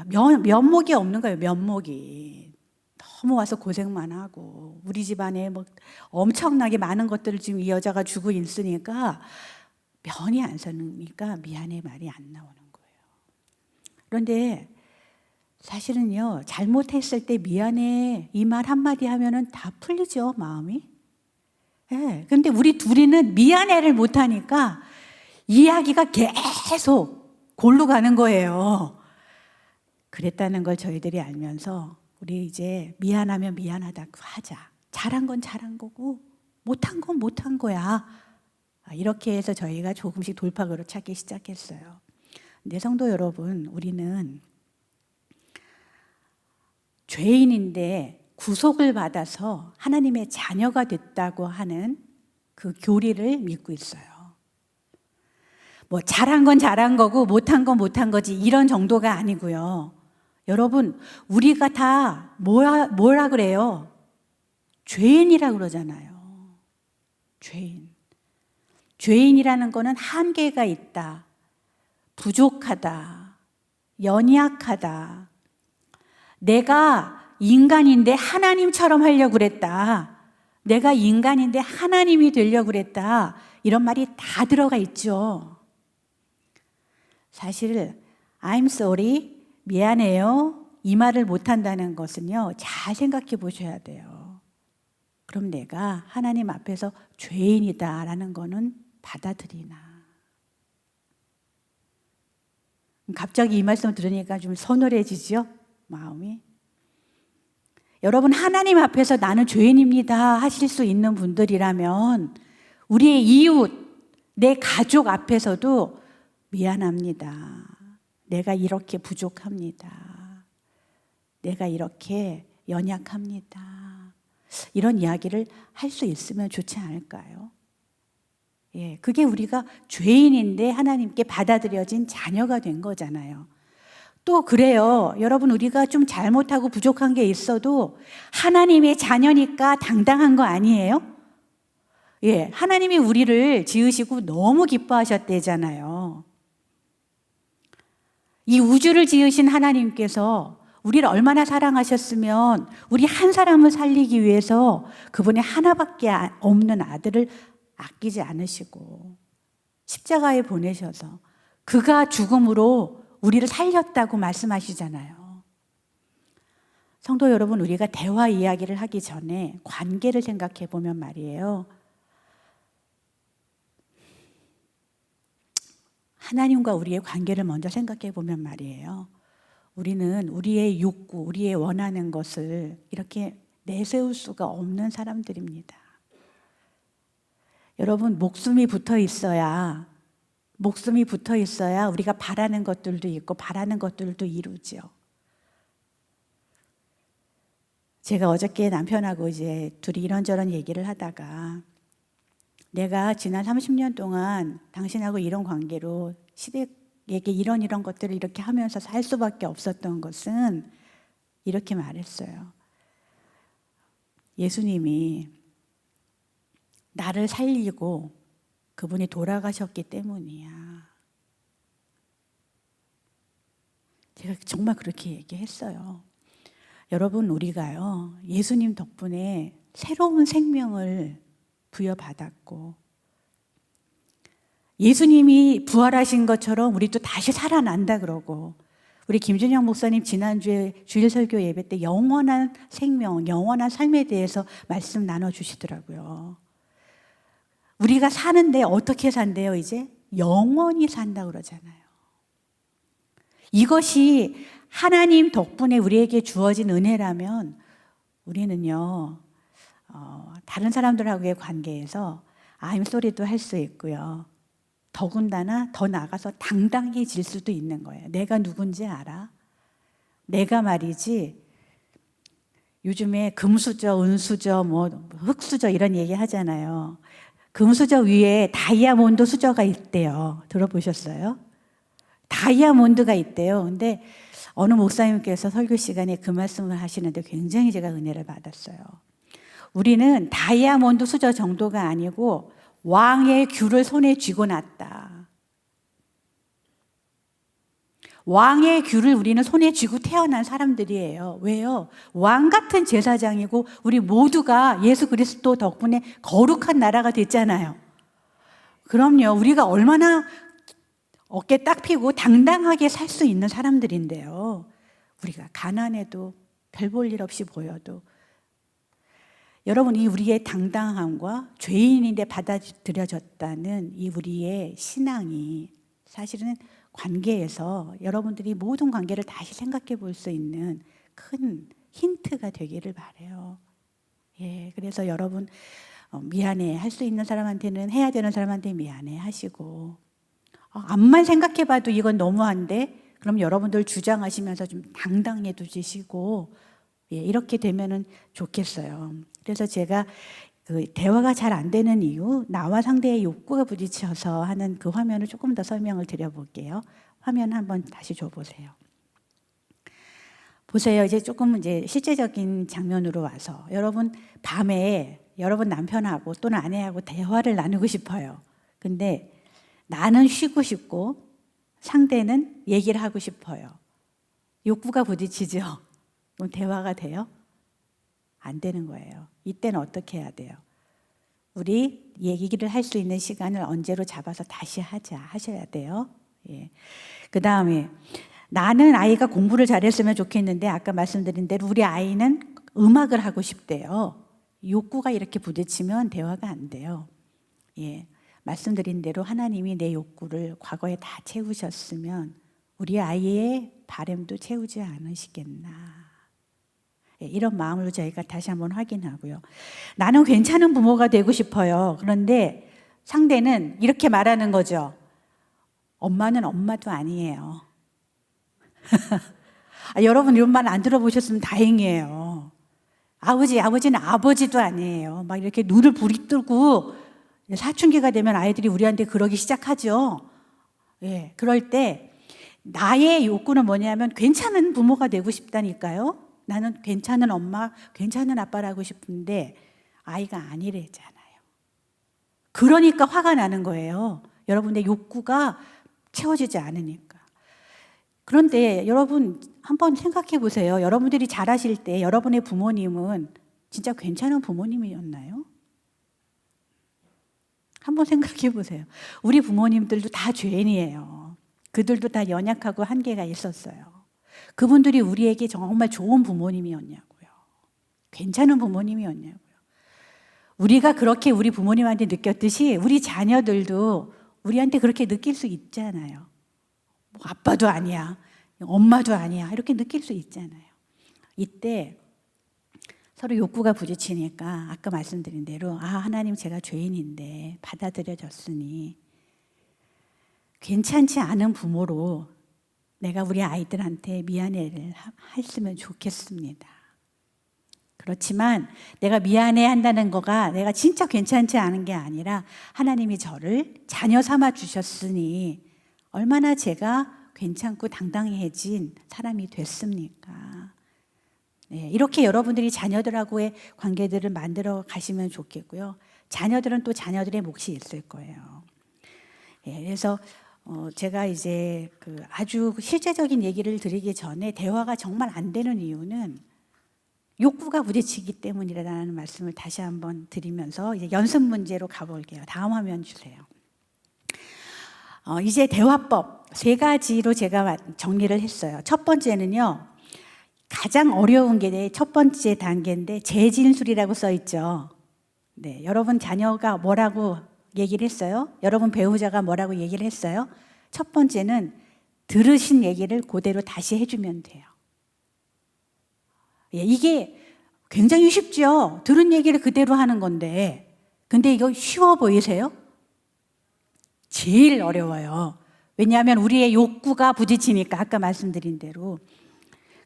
면목이 없는 거예요. 면목이 너무 와서 고생만 하고 우리 집안에 뭐 엄청나게 많은 것들을 지금 이 여자가 주고 있으니까 면이 안 서니까 미안해 말이 안 나오는 거예요. 그런데 사실은요 잘못했을 때 미안해 이 말 한마디 하면은 다 풀리죠 마음이. 예. 근데 우리 둘이는 미안해를 못하니까 이야기가 계속 골로 가는 거예요. 그랬다는 걸 저희들이 알면서 우리 이제 미안하면 미안하다고 하자. 잘한 건 잘한 거고 못한 건 못한 거야. 이렇게 해서 저희가 조금씩 돌파구를 찾기 시작했어요. 근데 성도 여러분, 우리는 죄인인데 구속을 받아서 하나님의 자녀가 됐다고 하는 그 교리를 믿고 있어요. 뭐 잘한 건 잘한 거고 못한 건 못한 거지 이런 정도가 아니고요. 여러분, 우리가 다 뭐라 그래요? 죄인이라고 그러잖아요. 죄인. 죄인이라는 거는 한계가 있다. 부족하다. 연약하다. 내가 인간인데 하나님처럼 하려고 그랬다. 내가 인간인데 하나님이 되려고 그랬다. 이런 말이 다 들어가 있죠. 사실 I'm sorry, 미안해요. 이 말을 못한다는 것은요. 잘 생각해 보셔야 돼요. 그럼 내가 하나님 앞에서 죄인이다라는 거는 받아들이나. 갑자기 이 말씀 들으니까 좀 서늘해지죠? 마음이. 여러분, 하나님 앞에서 나는 죄인입니다 하실 수 있는 분들이라면 우리의 이웃, 내 가족 앞에서도 미안합니다. 내가 이렇게 부족합니다. 내가 이렇게 연약합니다. 이런 이야기를 할 수 있으면 좋지 않을까요? 예, 그게 우리가 죄인인데 하나님께 받아들여진 자녀가 된 거잖아요. 또 그래요. 여러분, 우리가 좀 잘못하고 부족한 게 있어도 하나님의 자녀니까 당당한 거 아니에요? 예, 하나님이 우리를 지으시고 너무 기뻐하셨대잖아요. 이 우주를 지으신 하나님께서 우리를 얼마나 사랑하셨으면 우리 한 사람을 살리기 위해서 그분의 하나밖에 없는 아들을 아끼지 않으시고 십자가에 보내셔서 그가 죽음으로 우리를 살렸다고 말씀하시잖아요. 성도 여러분, 우리가 대화 이야기를 하기 전에 관계를 생각해 보면 말이에요. 하나님과 우리의 관계를 먼저 생각해 보면 말이에요. 우리는 우리의 욕구, 우리의 원하는 것을 이렇게 내세울 수가 없는 사람들입니다. 여러분, 목숨이 붙어 있어야 우리가 바라는 것들도 있고 바라는 것들도 이루죠. 제가 어저께 남편하고 이제 둘이 이런저런 얘기를 하다가 내가 지난 30년 동안 당신하고 이런 관계로 시댁에게 이런 것들을 이렇게 하면서 살 수밖에 없었던 것은 이렇게 말했어요. 예수님이 나를 살리고 그분이 돌아가셨기 때문이야. 제가 정말 그렇게 얘기했어요. 여러분, 우리가요, 예수님 덕분에 새로운 생명을 부여받았고 예수님이 부활하신 것처럼 우리도 다시 살아난다 그러고 우리 김준영 목사님 지난주에 주일 설교 예배 때 영원한 생명, 영원한 삶에 대해서 말씀 나눠주시더라고요. 우리가 사는데 어떻게 산대요, 이제? 영원히 산다 그러잖아요. 이것이 하나님 덕분에 우리에게 주어진 은혜라면 우리는요, 다른 사람들하고의 관계에서 I'm sorry도 할 수 있고요. 더군다나 더 나아가서 당당해질 수도 있는 거예요. 내가 누군지 알아? 내가 말이지, 요즘에 금수저, 은수저, 흑수저 이런 얘기 하잖아요. 금수저 위에 다이아몬드 수저가 있대요. 들어보셨어요? 다이아몬드가 있대요. 근데 어느 목사님께서 설교 시간에 그 말씀을 하시는데 굉장히 제가 은혜를 받았어요. 우리는 다이아몬드 수저 정도가 아니고 왕의 귤을 손에 쥐고 났다. 왕의 귤을 우리는 손에 쥐고 태어난 사람들이에요. 왜요? 왕 같은 제사장이고 우리 모두가 예수 그리스도 덕분에 거룩한 나라가 됐잖아요. 그럼요. 우리가 얼마나 어깨 딱 펴고 당당하게 살 수 있는 사람들인데요. 우리가 가난해도 별 볼 일 없이 보여도 여러분, 이 우리의 당당함과 죄인인데 받아들여졌다는 이 우리의 신앙이 사실은 관계에서 여러분들이 모든 관계를 다시 생각해 볼 수 있는 큰 힌트가 되기를 바라요. 예, 그래서 여러분 미안해 할 수 있는 사람한테는 해야 되는 사람한테 미안해 하시고 암만 생각해 봐도 이건 너무한데 그럼 여러분들 주장하시면서 좀 당당해 두시고 예, 이렇게 되면은 좋겠어요. 그래서 제가 그 대화가 잘 안 되는 이유, 나와 상대의 욕구가 부딪혀서 하는 그 화면을 조금 더 설명을 드려볼게요. 화면 한번 다시 줘보세요. 보세요. 이제 조금 이제 실제적인 장면으로 와서 여러분 밤에 여러분 남편하고 또는 아내하고 대화를 나누고 싶어요. 근데 나는 쉬고 싶고 상대는 얘기를 하고 싶어요. 욕구가 부딪히죠. 그럼 대화가 돼요? 안 되는 거예요. 이때는 어떻게 해야 돼요? 우리 얘기를 할 수 있는 시간을 언제로 잡아서 다시 하셔야 돼요. 예. 그 다음에 나는 아이가 공부를 잘했으면 좋겠는데 아까 말씀드린 대로 우리 아이는 음악을 하고 싶대요. 욕구가 이렇게 부딪히면 대화가 안 돼요. 예. 말씀드린 대로 하나님이 내 욕구를 과거에 다 채우셨으면 우리 아이의 바람도 채우지 않으시겠나. 예, 이런 마음으로 저희가 다시 한번 확인하고요. 나는 괜찮은 부모가 되고 싶어요. 그런데 상대는 이렇게 말하는 거죠. 엄마는 엄마도 아니에요. 여러분 이런 말 안 들어보셨으면 다행이에요. 아버지는 아버지도 아니에요. 막 이렇게 눈을 부리뜨고 사춘기가 되면 아이들이 우리한테 그러기 시작하죠. 예, 그럴 때 나의 욕구는 뭐냐면 괜찮은 부모가 되고 싶다니까요. 나는 괜찮은 엄마, 괜찮은 아빠라고 싶은데 아이가 아니래잖아요. 그러니까 화가 나는 거예요. 여러분의 욕구가 채워지지 않으니까. 그런데 여러분 한번 생각해 보세요. 여러분들이 자라실 때 여러분의 부모님은 진짜 괜찮은 부모님이었나요? 한번 생각해 보세요. 우리 부모님들도 다 죄인이에요. 그들도 다 연약하고 한계가 있었어요. 그분들이 우리에게 정말 좋은 부모님이었냐고요. 괜찮은 부모님이었냐고요. 우리가 그렇게 우리 부모님한테 느꼈듯이 우리 자녀들도 우리한테 그렇게 느낄 수 있잖아요. 뭐 아빠도 아니야, 엄마도 아니야 이렇게 느낄 수 있잖아요. 이때 서로 욕구가 부딪히니까 아까 말씀드린 대로 하나님 제가 죄인인데 받아들여졌으니 괜찮지 않은 부모로 내가 우리 아이들한테 미안해를 했으면 좋겠습니다. 그렇지만 내가 미안해 한다는 거가 내가 진짜 괜찮지 않은 게 아니라 하나님이 저를 자녀 삼아 주셨으니 얼마나 제가 괜찮고 당당해진 사람이 됐습니까? 네, 이렇게 여러분들이 자녀들하고의 관계들을 만들어 가시면 좋겠고요. 자녀들은 또 자녀들의 몫이 있을 거예요. 네, 그래서 제가 이제 아주 실제적인 얘기를 드리기 전에 대화가 정말 안 되는 이유는 욕구가 부딪히기 때문이라는 말씀을 다시 한번 드리면서 이제 연습 문제로 가볼게요. 다음 화면 주세요. 이제 대화법 3가지로 제가 정리를 했어요. 첫 번째는요. 가장 어려운 게 첫 번째 단계인데 재진술이라고 써 있죠. 네, 여러분 자녀가 뭐라고 얘기를 했어요? 여러분 배우자가 뭐라고 얘기를 했어요? 첫 번째는 들으신 얘기를 그대로 다시 해주면 돼요. 예, 이게 굉장히 쉽죠. 들은 얘기를 그대로 하는 건데 근데 이거 쉬워 보이세요? 제일 어려워요. 왜냐하면 우리의 욕구가 부딪히니까 아까 말씀드린 대로.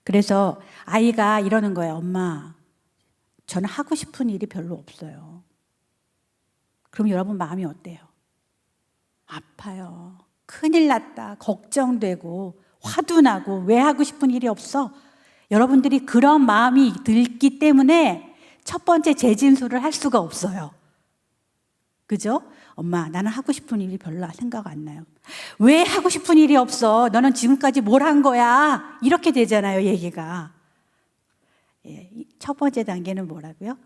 그래서 아이가 이러는 거예요. 엄마, 저는 하고 싶은 일이 별로 없어요. 그럼 여러분 마음이 어때요? 아파요. 큰일 났다. 걱정되고 화도 나고 왜 하고 싶은 일이 없어? 여러분들이 그런 마음이 들기 때문에 첫 번째 재진술을 할 수가 없어요. 그죠? 엄마, 나는 하고 싶은 일이 별로 생각 안 나요. 왜 하고 싶은 일이 없어? 너는 지금까지 뭘 한 거야? 이렇게 되잖아요, 얘기가. 예, 첫 번째 단계는 뭐라고요?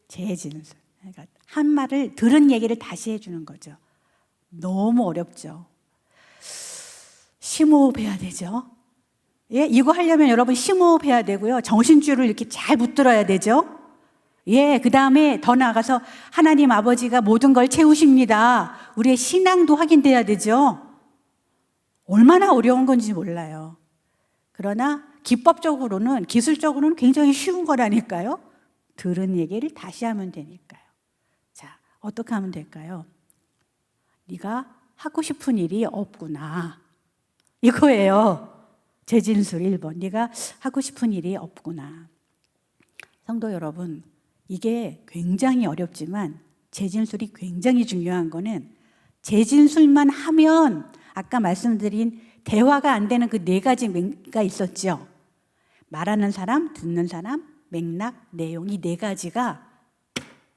재진술. 그러니까 한 말을 들은 얘기를 다시 해주는 거죠. 너무 어렵죠. 심호흡해야 되죠. 예, 이거 하려면 여러분 심호흡해야 되고요. 정신줄을 이렇게 잘 붙들어야 되죠. 예, 그 다음에 더 나아가서 하나님 아버지가 모든 걸 채우십니다. 우리의 신앙도 확인돼야 되죠. 얼마나 어려운 건지 몰라요. 그러나 기법적으로는, 기술적으로는 굉장히 쉬운 거라니까요. 들은 얘기를 다시 하면 되니까요. 자, 어떻게 하면 될까요? 네가 하고 싶은 일이 없구나. 이거예요. 재진술 1번. 네가 하고 싶은 일이 없구나. 성도 여러분, 이게 굉장히 어렵지만 재진술이 굉장히 중요한 거는 재진술만 하면 아까 말씀드린 대화가 안 되는 그 4가지가 있었죠. 말하는 사람, 듣는 사람, 맥락, 내용, 이 4가지가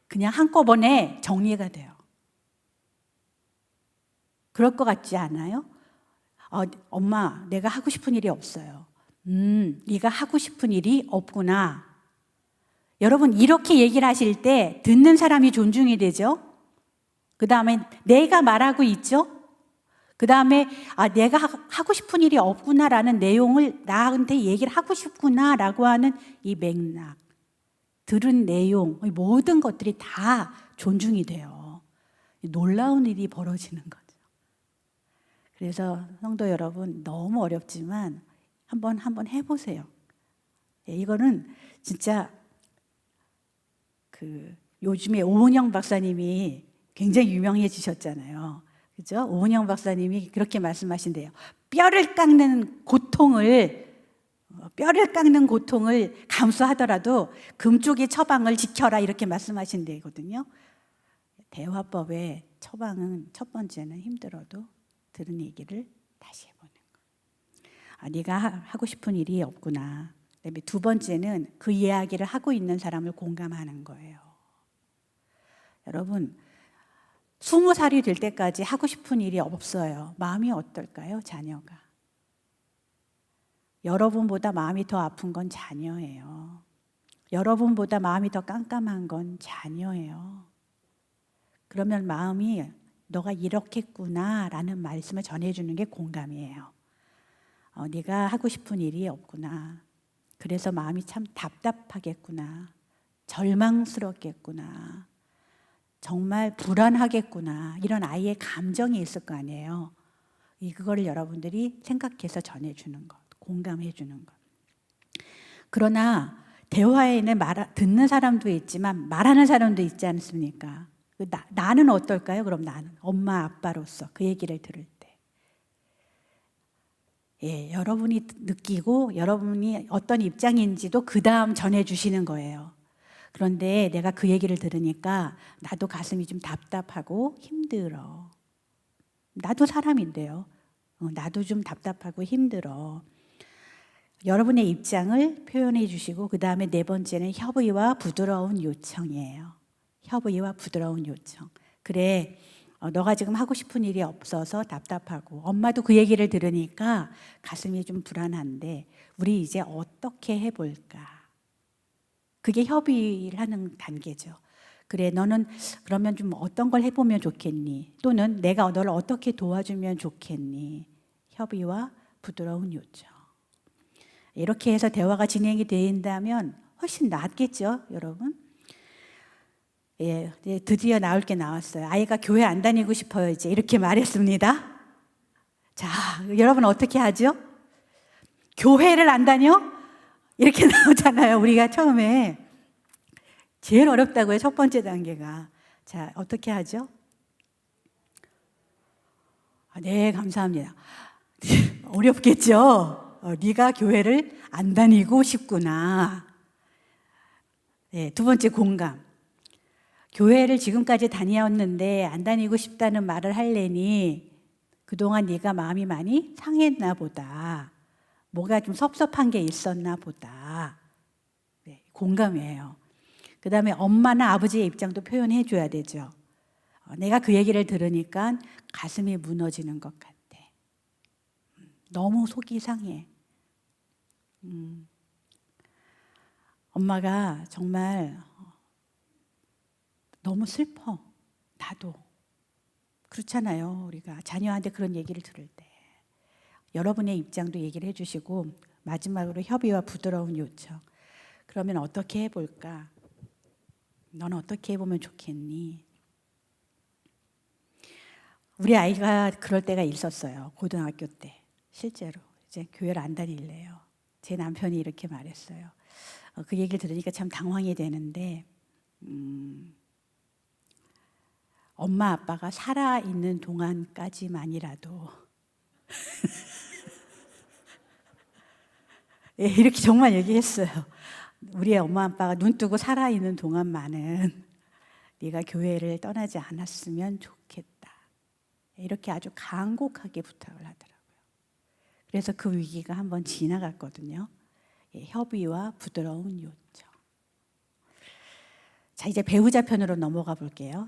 그냥 한꺼번에 정리가 돼요. 그럴 것 같지 않아요? 엄마, 내가 하고 싶은 일이 없어요. 네가 하고 싶은 일이 없구나. 여러분, 이렇게 얘기를 하실 때 듣는 사람이 존중이 되죠. 그 다음에 내가 말하고 있죠. 그 다음에 내가 하고 싶은 일이 없구나라는 내용을 나한테 얘기를 하고 싶구나라고 하는 이 맥락, 들은 내용, 모든 것들이 다 존중이 돼요. 놀라운 일이 벌어지는 거죠. 그래서 성도 여러분, 너무 어렵지만 한번 해보세요. 이거는 진짜 요즘에 오은영 박사님이 굉장히 유명해지셨잖아요. 그죠? 오은영 박사님이 그렇게 말씀하신대요. 뼈를 깎는 고통을 감수하더라도 금쪽의 처방을 지켜라, 이렇게 말씀하신대거든요. 대화법의 처방은 첫 번째는 힘들어도 들은 얘기를 다시 해보는 거. 네가 하고 싶은 일이 없구나. 그다음에 두 번째는 그 이야기를 하고 있는 사람을 공감하는 거예요. 여러분, 20살이 될 때까지 하고 싶은 일이 없어요. 마음이 어떨까요? 자녀가. 여러분보다 마음이 더 아픈 건 자녀예요. 여러분보다 마음이 더 깜깜한 건 자녀예요. 그러면 마음이 너가 이렇겠구나 라는 말씀을 전해주는 게 공감이에요. 네가 하고 싶은 일이 없구나. 그래서 마음이 참 답답하겠구나. 절망스럽겠구나. 정말 불안하겠구나. 이런 아이의 감정이 있을 거 아니에요. 그거를 여러분들이 생각해서 전해주는 것, 공감해주는 것. 그러나 대화에는 듣는 사람도 있지만 말하는 사람도 있지 않습니까? 나는 어떨까요? 그럼 나는 엄마 아빠로서 그 얘기를 들을 때 여러분이 느끼고 여러분이 어떤 입장인지도 그 다음 전해주시는 거예요. 그런데 내가 그 얘기를 들으니까 나도 가슴이 좀 답답하고 힘들어. 나도 사람인데요. 나도 좀 답답하고 힘들어. 여러분의 입장을 표현해 주시고 그 다음에 네 번째는 협의와 부드러운 요청이에요. 협의와 부드러운 요청. 그래, 너가 지금 하고 싶은 일이 없어서 답답하고 엄마도 그 얘기를 들으니까 가슴이 좀 불안한데 우리 이제 어떻게 해볼까? 그게 협의를 하는 단계죠. 그래, 너는 그러면 좀 어떤 걸 해보면 좋겠니? 또는 내가 너를 어떻게 도와주면 좋겠니? 협의와 부드러운 요청. 이렇게 해서 대화가 진행이 된다면 훨씬 낫겠죠, 여러분? 드디어 나올 게 나왔어요. 아이가 교회 안 다니고 싶어요, 이제 이렇게 말했습니다. 자, 여러분 어떻게 하죠? 교회를 안 다녀? 이렇게 나오잖아요. 우리가 처음에 제일 어렵다고요. 첫 번째 단계가. 자, 어떻게 하죠? 네, 감사합니다. 어렵겠죠? 네가 교회를 안 다니고 싶구나. 네, 두 번째 공감. 교회를 지금까지 다녔는데 안 다니고 싶다는 말을 하려니 그동안 네가 마음이 많이 상했나 보다. 뭐가 좀 섭섭한 게 있었나 보다. 네, 공감이에요. 그 다음에 엄마나 아버지의 입장도 표현해 줘야 되죠. 내가 그 얘기를 들으니까 가슴이 무너지는 것 같아. 너무 속이 상해. 엄마가 정말 너무 슬퍼. 나도. 그렇잖아요. 우리가 자녀한테 그런 얘기를 들을 때. 여러분의 입장도 얘기를 해주시고 마지막으로 협의와 부드러운 요청. 그러면 어떻게 해볼까? 너는 어떻게 해보면 좋겠니? 우리 아이가 그럴 때가 있었어요. 고등학교 때. 실제로 이제 교회를 안 다닐래요. 제 남편이 이렇게 말했어요. 그 얘기를 들으니까 참 당황이 되는데 엄마 아빠가 살아있는 동안까지만이라도 이렇게 정말 얘기했어요. 우리 엄마 아빠가 눈 뜨고 살아있는 동안만은 네가 교회를 떠나지 않았으면 좋겠다. 이렇게 아주 간곡하게 부탁을 하더라고요. 그래서 그 위기가 한번 지나갔거든요. 협의와 부드러운 요청. 자, 이제 배우자 편으로 넘어가 볼게요.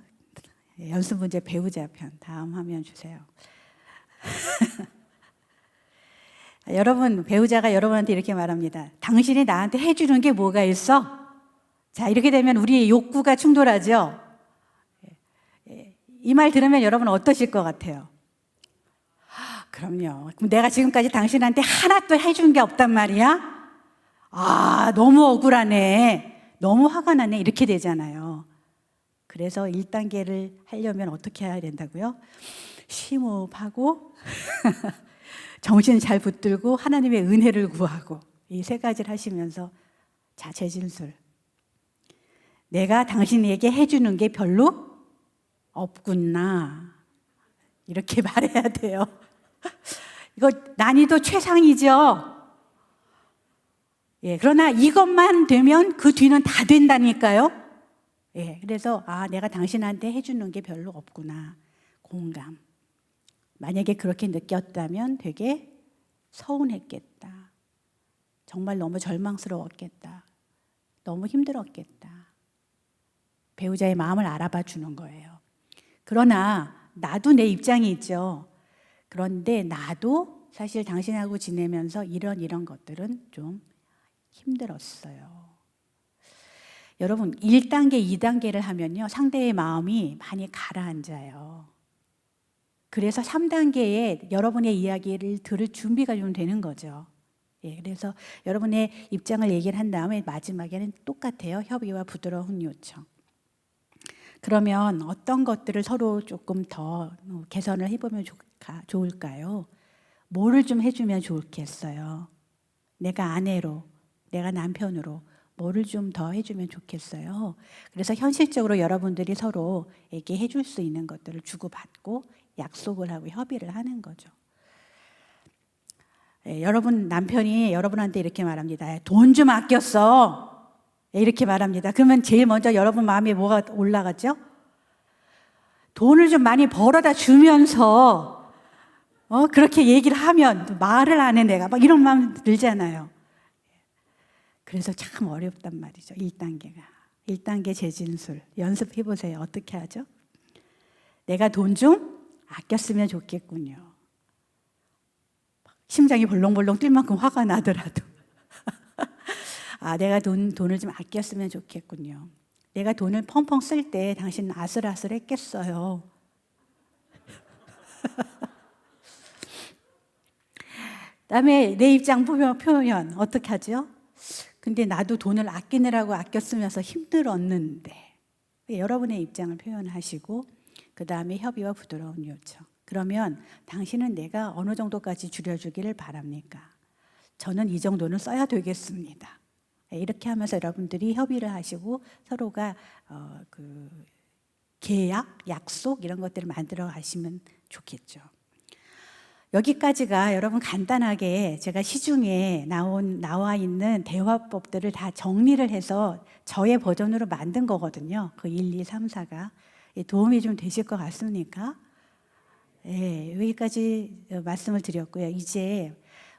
연습 문제 배우자 편. 다음 화면 주세요. 여러분, 배우자가 여러분한테 이렇게 말합니다. 당신이 나한테 해주는 게 뭐가 있어? 자, 이렇게 되면 우리의 욕구가 충돌하죠. 이 말 들으면 여러분 어떠실 것 같아요? 그럼요. 그럼 내가 지금까지 당신한테 하나도 해준 게 없단 말이야? 아, 너무 억울하네. 너무 화가 나네. 이렇게 되잖아요. 그래서 1단계를 하려면 어떻게 해야 된다고요? 심호흡하고 정신 잘 붙들고 하나님의 은혜를 구하고 이 3가지를 하시면서 자, 재진술. 내가 당신에게 해주는 게 별로 없구나. 이렇게 말해야 돼요. 이거 난이도 최상이죠. 예, 그러나 이것만 되면 그 뒤는 다 된다니까요. 예, 그래서 내가 당신한테 해주는 게 별로 없구나. 공감. 만약에 그렇게 느꼈다면 되게 서운했겠다. 정말 너무 절망스러웠겠다. 너무 힘들었겠다. 배우자의 마음을 알아봐 주는 거예요. 그러나 나도 내 입장이 있죠. 그런데 나도 사실 당신하고 지내면서 이런 것들은 좀 힘들었어요. 여러분 1단계, 2단계를 하면요 상대의 마음이 많이 가라앉아요. 그래서 3단계에 여러분의 이야기를 들을 준비가 좀 되는 거죠. 예, 그래서 여러분의 입장을 얘기를 한 다음에 마지막에는 똑같아요. 협의와 부드러운 요청. 그러면 어떤 것들을 서로 조금 더 개선을 해보면 좋을까요? 뭐를 좀 해주면 좋겠어요? 내가 아내로, 내가 남편으로 뭐를 좀 더 해주면 좋겠어요? 그래서 현실적으로 여러분들이 서로에게 해줄 수 있는 것들을 주고받고 약속을 하고 협의를 하는 거죠. 예, 여러분 남편이 여러분한테 이렇게 말합니다. 돈 좀 아껴 써. 이렇게 말합니다. 그러면 제일 먼저 여러분 마음에 뭐가 올라가죠? 돈을 좀 많이 벌어다 주면서 그렇게 얘기를 하면 말을 안 해 내가 막 이런 마음 들잖아요. 그래서 참 어렵단 말이죠. 1단계가. 1단계 재진술 연습해 보세요. 어떻게 하죠? 내가 돈 좀 아꼈으면 좋겠군요. 심장이 벌렁벌렁 뛸 만큼 화가 나더라도 내가 돈을 좀 아꼈으면 좋겠군요. 내가 돈을 펑펑 쓸 때 당신 아슬아슬했겠어요. 그다음에 내 입장 표현 어떻게 하죠? 근데 나도 돈을 아끼느라고 아꼈으면서 힘들었는데. 여러분의 입장을 표현하시고 그 다음에 협의와 부드러운 요청. 그러면 당신은 내가 어느 정도까지 줄여주기를 바랍니까? 저는 이 정도는 써야 되겠습니다. 이렇게 하면서 여러분들이 협의를 하시고 서로가 계약, 약속 이런 것들을 만들어 가시면 좋겠죠. 여기까지가 여러분 간단하게 제가 시중에 나와 있는 대화법들을 다 정리를 해서 저의 버전으로 만든 거거든요. 그 1, 2, 3, 4가 도움이 좀 되실 것 같습니까? 네, 여기까지 말씀을 드렸고요. 이제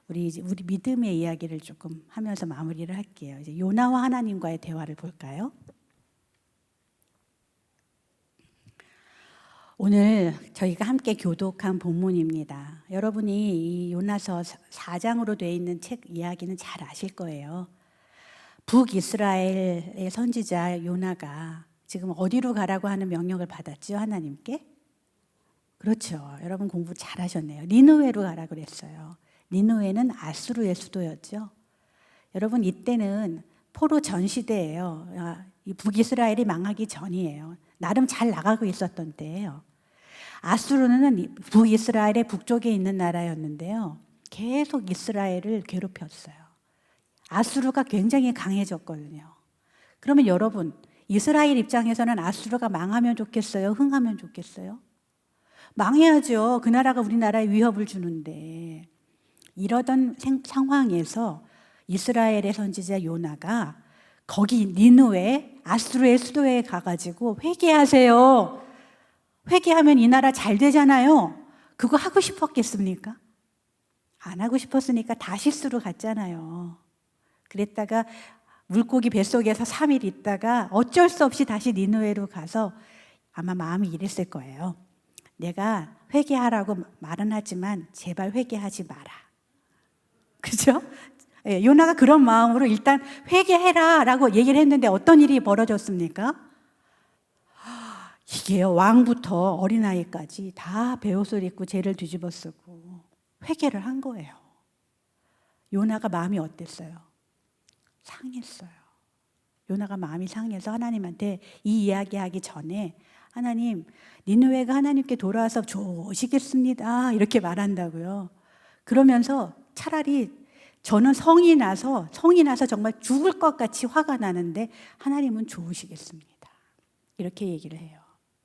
우리 믿음의 이야기를 조금 하면서 마무리를 할게요. 이제 요나와 하나님과의 대화를 볼까요? 오늘 저희가 함께 교독한 본문입니다. 여러분이 이 요나서 4장으로 되어 있는 책 이야기는 잘 아실 거예요. 북이스라엘의 선지자 요나가 지금 어디로 가라고 하는 명령을 받았죠? 하나님께? 그렇죠. 여러분 공부 잘 하셨네요. 니느웨로 가라 그랬어요. 니느웨는 아수르의 수도였죠. 여러분 이때는 포로 전 시대예요. 이 북이스라엘이 망하기 전이에요. 나름 잘 나가고 있었던 때예요. 아수르는 북이스라엘의 북쪽에 있는 나라였는데요. 계속 이스라엘을 괴롭혔어요. 아수르가 굉장히 강해졌거든요. 그러면 여러분 이스라엘 입장에서는 아수르가 망하면 좋겠어요? 흥하면 좋겠어요? 망해야죠. 그 나라가 우리나라에 위협을 주는데. 이러던 상황에서 이스라엘의 선지자 요나가 거기 니느웨 아수르의 수도에 가가지고 회개하세요. 회개하면 이 나라 잘 되잖아요. 그거 하고 싶었겠습니까? 안 하고 싶었으니까 다시스로 갔잖아요. 그랬다가 물고기 뱃속에서 3일 있다가 어쩔 수 없이 다시 니느웨로 가서 아마 마음이 이랬을 거예요. 내가 회개하라고 말은 하지만 제발 회개하지 마라. 그죠? 예, 요나가 그런 마음으로 일단 회개해라라고 얘기를 했는데 어떤 일이 벌어졌습니까? 이게요, 왕부터 어린아이까지 다 베옷을 입고 죄를 뒤집어 쓰고 회개를 한 거예요. 요나가 마음이 어땠어요? 상했어요. 요나가 마음이 상해서 하나님한테 이 이야기하기 전에 하나님, 니느웨가 하나님께 돌아와서 좋으시겠습니다. 이렇게 말한다고요. 그러면서 차라리 저는 성이 나서 정말 죽을 것 같이 화가 나는데 하나님은 좋으시겠습니다. 이렇게 얘기를 해요.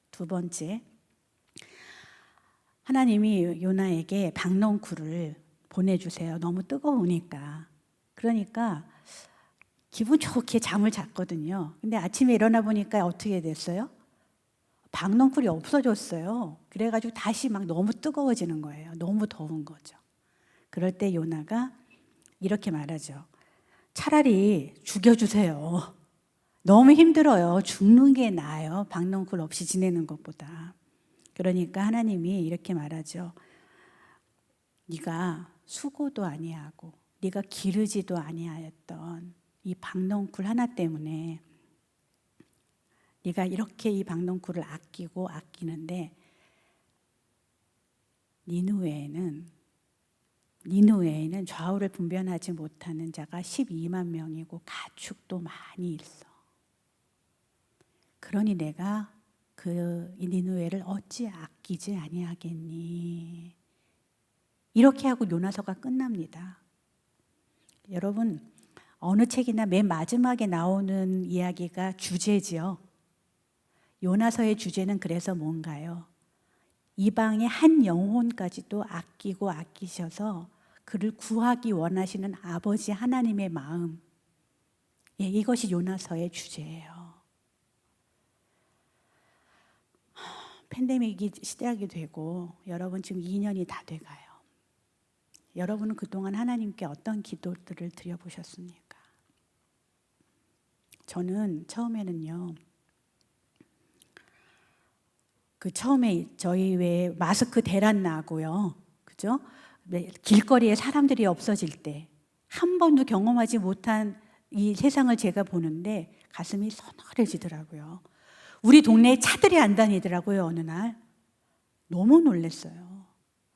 두 번째, 하나님이 요나에게 박넝쿨을 보내주세요. 너무 뜨거우니까. 그러니까 기분 좋게 잠을 잤거든요. 근데 아침에 일어나 보니까 어떻게 됐어요? 박넝쿨이 없어졌어요. 그래가지고 다시 막 너무 뜨거워지는 거예요. 너무 더운 거죠. 그럴 때 요나가 이렇게 말하죠. 차라리 죽여주세요. 너무 힘들어요. 죽는 게 나아요. 박넝쿨 없이 지내는 것보다. 그러니까 하나님이 이렇게 말하죠. 네가 수고도 아니하고 네가 기르지도 아니하였던 이 박넝쿨 하나 때문에 네가 이렇게 이 박넝쿨을 아끼고 아끼는데 니느웨에는 좌우를 분별하지 못하는 자가 12만 명이고 가축도 많이 있어. 그러니 내가 이 니느웨를 어찌 아끼지 아니하겠니? 이렇게 하고 요나서가 끝납니다. 여러분, 어느 책이나 맨 마지막에 나오는 이야기가 주제지요. 요나서의 주제는 그래서 뭔가요? 이방의 한 영혼까지도 아끼고 아끼셔서 그를 구하기 원하시는 아버지 하나님의 마음. 예, 이것이 요나서의 주제예요. 팬데믹이 시작이 되고 여러분 지금 2년이 다 돼가요. 여러분은 그동안 하나님께 어떤 기도들을 드려보셨습니까? 저는 처음에는요. 처음에 저희 왜 마스크 대란 나고요. 그죠? 길거리에 사람들이 없어질 때 한 번도 경험하지 못한 이 세상을 제가 보는데 가슴이 서늘해지더라고요. 우리 동네에 차들이 안 다니더라고요, 어느 날. 너무 놀랐어요.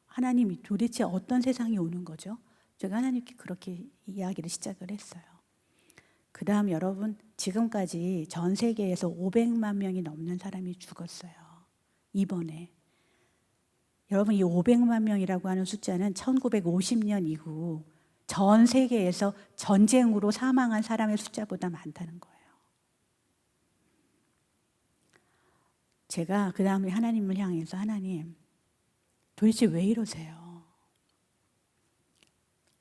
하나님이 도대체 어떤 세상이 오는 거죠? 제가 하나님께 그렇게 이야기를 시작을 했어요. 그 다음 여러분, 지금까지 전 세계에서 500만 명이 넘는 사람이 죽었어요. 이번에. 여러분, 이 500만 명이라고 하는 숫자는 1950년 이후 전 세계에서 전쟁으로 사망한 사람의 숫자보다 많다는 거예요. 제가 그 다음에 하나님을 향해서 하나님, 도대체 왜 이러세요?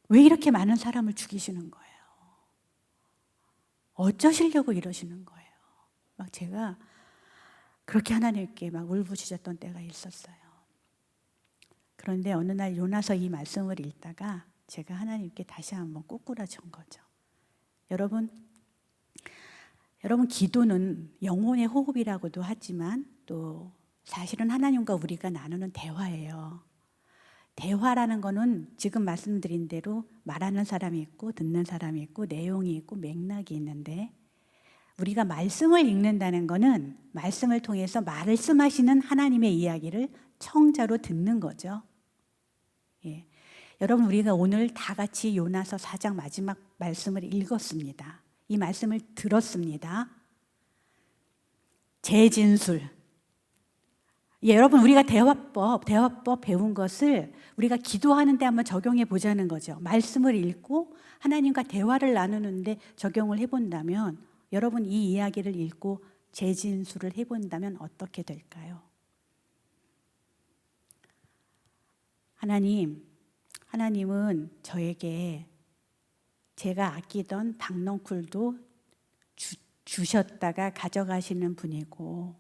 왜 이렇게 많은 사람을 죽이시는 거예요? 어쩌시려고 이러시는 거예요? 막 제가 그렇게 하나님께 막 울부짖었던 때가 있었어요. 그런데 어느 날 요나서 이 말씀을 읽다가 제가 하나님께 다시 한번 꼬꾸라진 거죠. 여러분 기도는 영혼의 호흡이라고도 하지만 또 사실은 하나님과 우리가 나누는 대화예요. 대화라는 거는 지금 말씀드린 대로 말하는 사람이 있고 듣는 사람이 있고 내용이 있고 맥락이 있는데 우리가 말씀을 읽는다는 거는 말씀을 통해서 말씀하시는 하나님의 이야기를 청자로 듣는 거죠. 예. 여러분, 우리가 오늘 다 같이 요나서 4장 마지막 말씀을 읽었습니다. 이 말씀을 들었습니다. 재진술. 예, 여러분, 우리가 대화법 배운 것을 우리가 기도하는데 한번 적용해 보자는 거죠. 말씀을 읽고 하나님과 대화를 나누는데 적용을 해본다면 여러분 이 이야기를 읽고 재진술을 해본다면 어떻게 될까요? 하나님은 저에게 제가 아끼던 박넝쿨도 주셨다가 가져가시는 분이고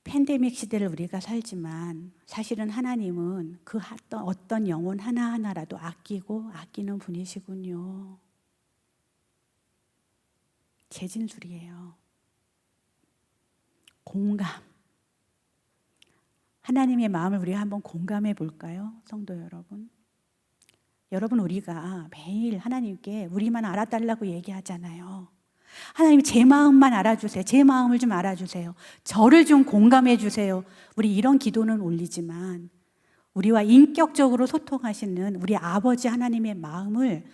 팬데믹 시대를 우리가 살지만 사실은 하나님은 그 어떤 영혼 하나하나라도 아끼고 아끼는 분이시군요. 재진술이에요. 공감. 하나님의 마음을 우리가 한번 공감해 볼까요? 성도 여러분. 여러분, 우리가 매일 하나님께 우리만 알아달라고 얘기하잖아요. 하나님, 제 마음만 알아주세요. 제 마음을 좀 알아주세요. 저를 좀 공감해 주세요. 우리 이런 기도는 올리지만 우리와 인격적으로 소통하시는 우리 아버지 하나님의 마음을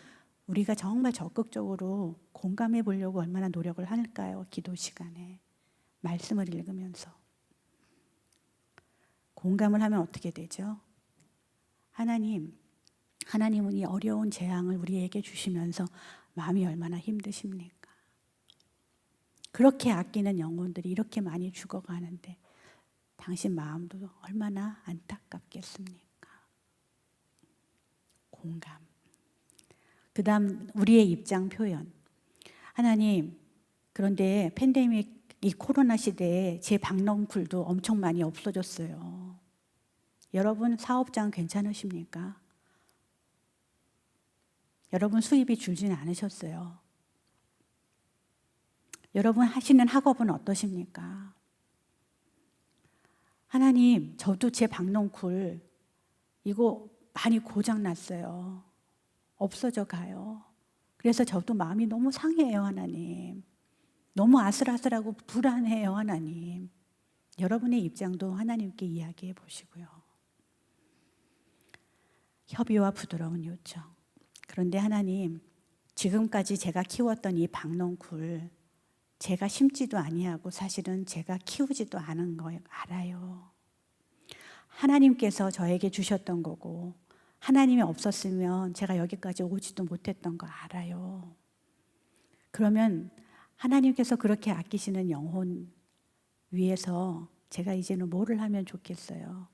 우리가 정말 적극적으로 공감해 보려고 얼마나 노력을 할까요? 기도 시간에 말씀을 읽으면서. 공감을 하면 어떻게 되죠? 하나님은 이 어려운 재앙을 우리에게 주시면서 마음이 얼마나 힘드십니까? 그렇게 아끼는 영혼들이 이렇게 많이 죽어가는데 당신 마음도 얼마나 안타깝겠습니까? 공감. 그 다음 우리의 입장 표현. 하나님, 그런데 팬데믹 이 코로나 시대에 제 박넝쿨도 엄청 많이 없어졌어요. 여러분, 사업장 괜찮으십니까? 여러분, 수입이 줄지는 않으셨어요. 여러분 하시는 학업은 어떠십니까? 하나님, 저도 제 박넝쿨 이거 많이 고장났어요. 없어져 가요. 그래서 저도 마음이 너무 상해요, 하나님. 너무 아슬아슬하고 불안해요, 하나님. 여러분의 입장도 하나님께 이야기해 보시고요. 협의와 부드러운 요청. 그런데 하나님, 지금까지 제가 키웠던 이 박넝쿨 제가 심지도 아니하고 사실은 제가 키우지도 않은 거 알아요. 하나님께서 저에게 주셨던 거고 하나님이 없었으면 제가 여기까지 오지도 못했던 거 알아요. 그러면 하나님께서 그렇게 아끼시는 영혼 위해서 제가 이제는 뭐를 하면 좋겠어요?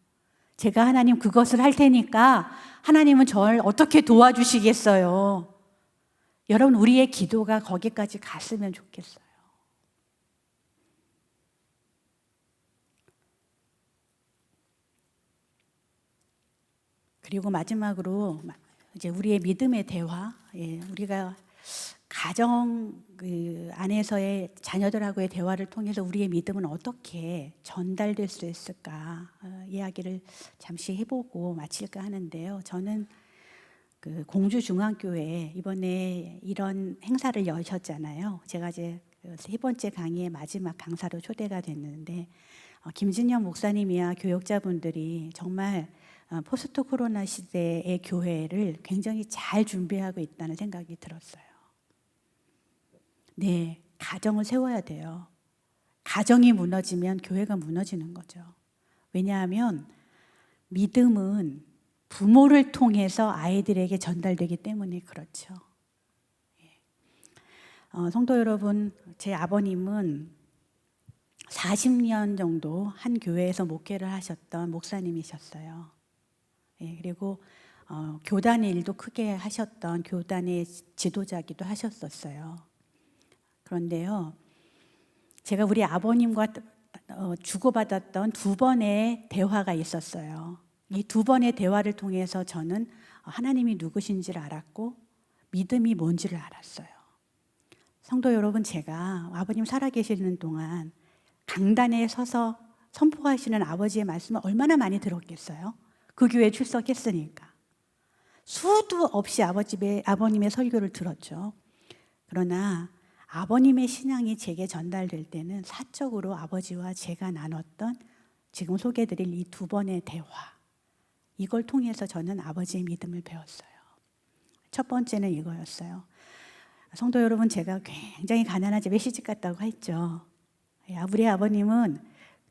제가 하나님 그것을 할 테니까 하나님은 저를 어떻게 도와주시겠어요? 여러분, 우리의 기도가 거기까지 갔으면 좋겠어요. 그리고 마지막으로 이제 우리의 믿음의 대화, 우리가 가정 안에서의 자녀들하고의 대화를 통해서 우리의 믿음은 어떻게 전달될 수 있을까 이야기를 잠시 해보고 마칠까 하는데요. 저는 그 공주중앙교회 이번에 이런 행사를 여셨잖아요. 제가 이제 세 번째 강의의 마지막 강사로 초대가 됐는데 김진영 목사님이야 교역자분들이 정말 포스트 코로나 시대의 교회를 굉장히 잘 준비하고 있다는 생각이 들었어요. 네, 가정을 세워야 돼요. 가정이 무너지면 교회가 무너지는 거죠. 왜냐하면 믿음은 부모를 통해서 아이들에게 전달되기 때문에 그렇죠. 성도 여러분, 제 아버님은 40년 정도 한 교회에서 목회를 하셨던 목사님이셨어요. 그리고 교단 일도 크게 하셨던 교단의 지도자기도 하셨었어요. 그런데요, 제가 우리 아버님과 주고받았던 두 번의 대화가 있었어요. 이 두 번의 대화를 통해서 저는 하나님이 누구신지를 알았고 믿음이 뭔지를 알았어요. 성도 여러분, 제가 아버님 살아계시는 동안 강단에 서서 선포하시는 아버지의 말씀을 얼마나 많이 들었겠어요? 그 교회에 출석했으니까. 수도 없이 아버님의 설교를 들었죠. 그러나 아버님의 신앙이 제게 전달될 때는 사적으로 아버지와 제가 나눴던 지금 소개해드릴 이 두 번의 대화, 이걸 통해서 저는 아버지의 믿음을 배웠어요. 첫 번째는 이거였어요. 성도 여러분, 제가 굉장히 가난한 집에 시집 갔다고 했죠. 우리 아버님은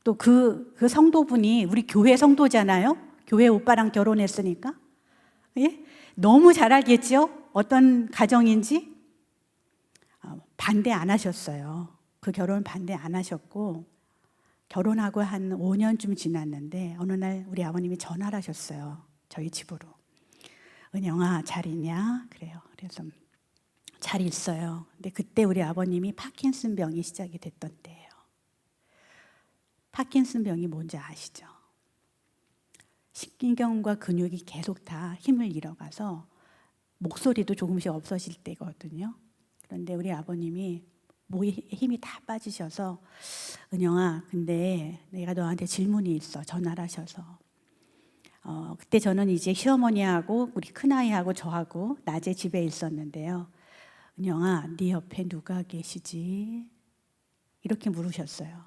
또 그 성도분이 우리 교회 성도잖아요. 교회 오빠랑 결혼했으니까. 예? 너무 잘 알겠죠? 어떤 가정인지. 반대 안 하셨어요. 그 결혼 반대 안 하셨고 결혼하고 한 5년쯤 지났는데 어느 날 우리 아버님이 전화를 하셨어요. 저희 집으로. 은영아, 잘 있냐? 그래요. 그래서 잘 있어요. 근데 그때 우리 아버님이 파킨슨 병이 시작이 됐던 때예요. 파킨슨 병이 뭔지 아시죠? 신경과 근육이 계속 다 힘을 잃어가서 목소리도 조금씩 없어질 때거든요. 그런데 우리 아버님이 목에 힘이 다 빠지셔서 은영아, 근데 내가 너한테 질문이 있어. 전화를 하셔서 그때 저는 이제 시어머니하고 우리 큰아이하고 저하고 낮에 집에 있었는데요. 은영아, 네 옆에 누가 계시지? 이렇게 물으셨어요.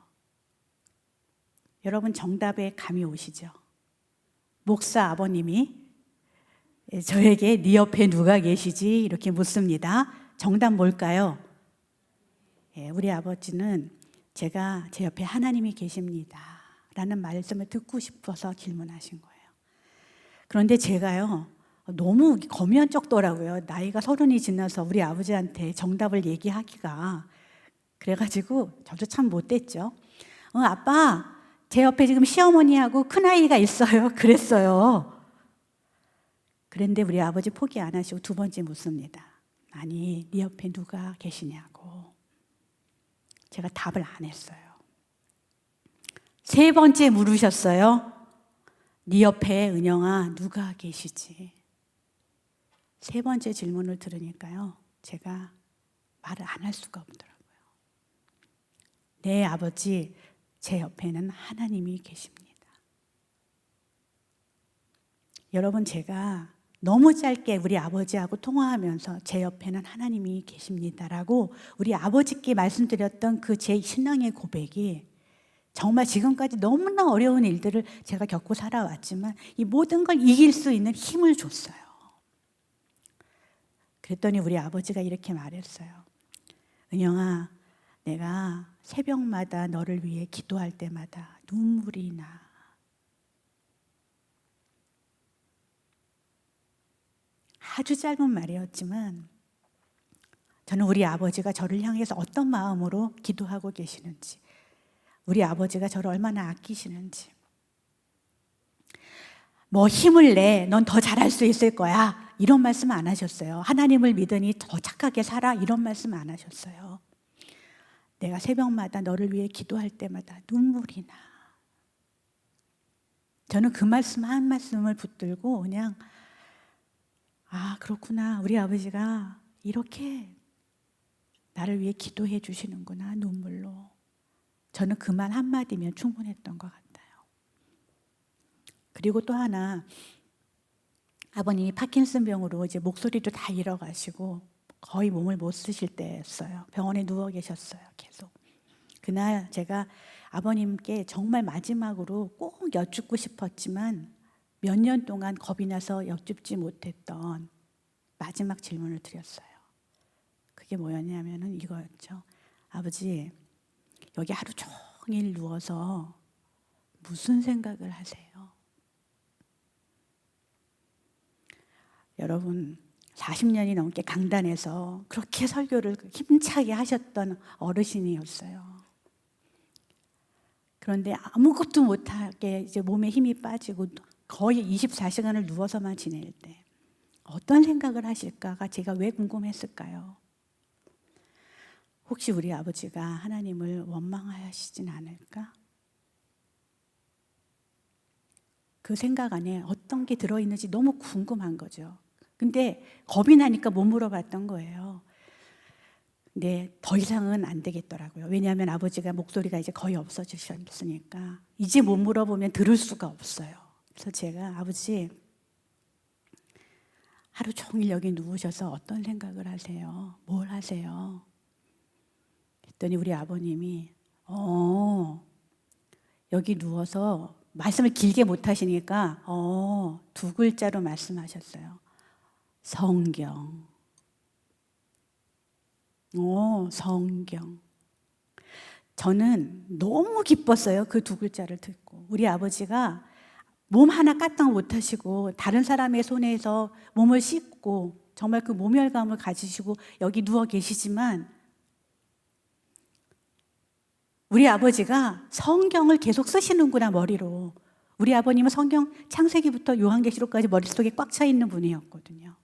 여러분 정답에 감이 오시죠? 목사 아버님이 저에게 네 옆에 누가 계시지? 이렇게 묻습니다. 정답 뭘까요? 우리 아버지는 제가 제 옆에 하나님이 계십니다 라는 말씀을 듣고 싶어서 질문하신 거예요. 그런데 제가요 너무 거면쩍더라고요. 나이가 30이 지나서 우리 아버지한테 정답을 얘기하기가. 그래가지고 저도 참 못됐죠. 아빠, 제 옆에 지금 시어머니하고 큰아이가 있어요. 그랬어요. 그런데 우리 아버지 포기 안 하시고 두 번째 묻습니다. 아니, 네 옆에 누가 계시냐고. 제가 답을 안 했어요. 세 번째 물으셨어요. 네 옆에 은영아 누가 계시지? 세 번째 질문을 들으니까요 제가 말을 안 할 수가 없더라고요. 네 아버지, 제 옆에는 하나님이 계십니다. 여러분, 제가 너무 짧게 우리 아버지하고 통화하면서 제 옆에는 하나님이 계십니다라고 우리 아버지께 말씀드렸던 그 제 신앙의 고백이 정말 지금까지 너무나 어려운 일들을 제가 겪고 살아왔지만 이 모든 걸 이길 수 있는 힘을 줬어요. 그랬더니 우리 아버지가 이렇게 말했어요. 은영아, 내가 새벽마다 너를 위해 기도할 때마다 눈물이 나. 아주 짧은 말이었지만 저는 우리 아버지가 저를 향해서 어떤 마음으로 기도하고 계시는지, 우리 아버지가 저를 얼마나 아끼시는지, 뭐 힘을 내, 넌 더 잘할 수 있을 거야, 이런 말씀 안 하셨어요. 하나님을 믿으니 더 착하게 살아, 이런 말씀 안 하셨어요. 내가 새벽마다 너를 위해 기도할 때마다 눈물이 나. 저는 그 말씀 한 말씀을 붙들고 그냥 그렇구나, 우리 아버지가 이렇게 나를 위해 기도해 주시는구나, 눈물로. 저는 그 말 한마디면 충분했던 것 같아요. 그리고 또 하나, 아버님이 파킨슨병으로 이제 목소리도 다 잃어가시고 거의 몸을 못 쓰실 때였어요. 병원에 누워 계셨어요, 계속. 그날 제가 아버님께 정말 마지막으로 꼭 여쭙고 싶었지만 몇 년 동안 겁이 나서 여쭙지 못했던 마지막 질문을 드렸어요. 그게 뭐였냐면은 이거였죠. 아버지, 여기 하루 종일 누워서 무슨 생각을 하세요? 여러분, 40년이 넘게 강단에서 그렇게 설교를 힘차게 하셨던 어르신이었어요. 그런데 아무것도 못하게 이제 몸에 힘이 빠지고 거의 24시간을 누워서만 지낼 때 어떤 생각을 하실까가 제가 왜 궁금했을까요? 혹시 우리 아버지가 하나님을 원망하시진 않을까? 그 생각 안에 어떤 게 들어있는지 너무 궁금한 거죠. 근데 겁이 나니까 못 물어봤던 거예요. 근데 더 이상은 안 되겠더라고요. 왜냐하면 아버지가 목소리가 이제 거의 없어지셨으니까 이제 못 물어보면 들을 수가 없어요. 그래서 제가 아버지, 하루 종일 여기 누우셔서 어떤 생각을 하세요? 뭘 하세요? 했더니 우리 아버님이 여기 누워서 말씀을 길게 못 하시니까 두 글자로 말씀하셨어요. 성경. 성경. 저는 너무 기뻤어요. 그 두 글자를 듣고. 우리 아버지가 몸 하나 까딱 못 하시고 다른 사람의 손에서 몸을 씻고 정말 그 모멸감을 가지시고 여기 누워 계시지만 우리 아버지가 성경을 계속 쓰시는구나, 머리로. 우리 아버님은 성경 창세기부터 요한계시록까지 머릿속에 꽉 차 있는 분이었거든요.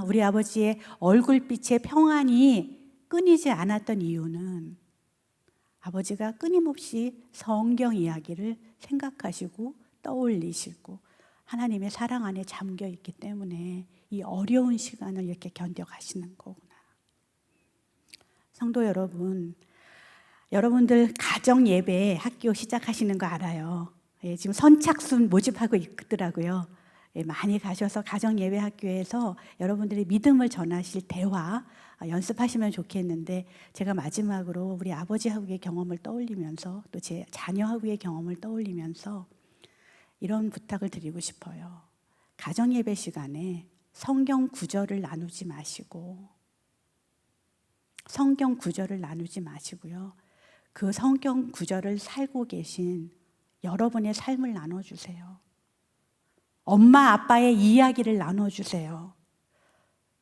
우리 아버지의 얼굴빛의 평안이 끊이지 않았던 이유는 아버지가 끊임없이 성경 이야기를 생각하시고 떠올리시고 하나님의 사랑 안에 잠겨 있기 때문에 이 어려운 시간을 이렇게 견뎌가시는 거구나. 성도 여러분, 여러분들 가정 예배 학교 시작하시는 거 알아요. 예, 지금 선착순 모집하고 있더라고요. 예, 많이 가셔서 가정예배학교에서 여러분들의 믿음을 전하실 대화 연습하시면 좋겠는데, 제가 마지막으로 우리 아버지하고의 경험을 떠올리면서 또 제 자녀하고의 경험을 떠올리면서 이런 부탁을 드리고 싶어요. 가정예배 시간에 성경 구절을 나누지 마시고, 성경 구절을 나누지 마시고요. 그 성경 구절을 살고 계신 여러분의 삶을 나눠주세요. 엄마 아빠의 이야기를 나눠주세요.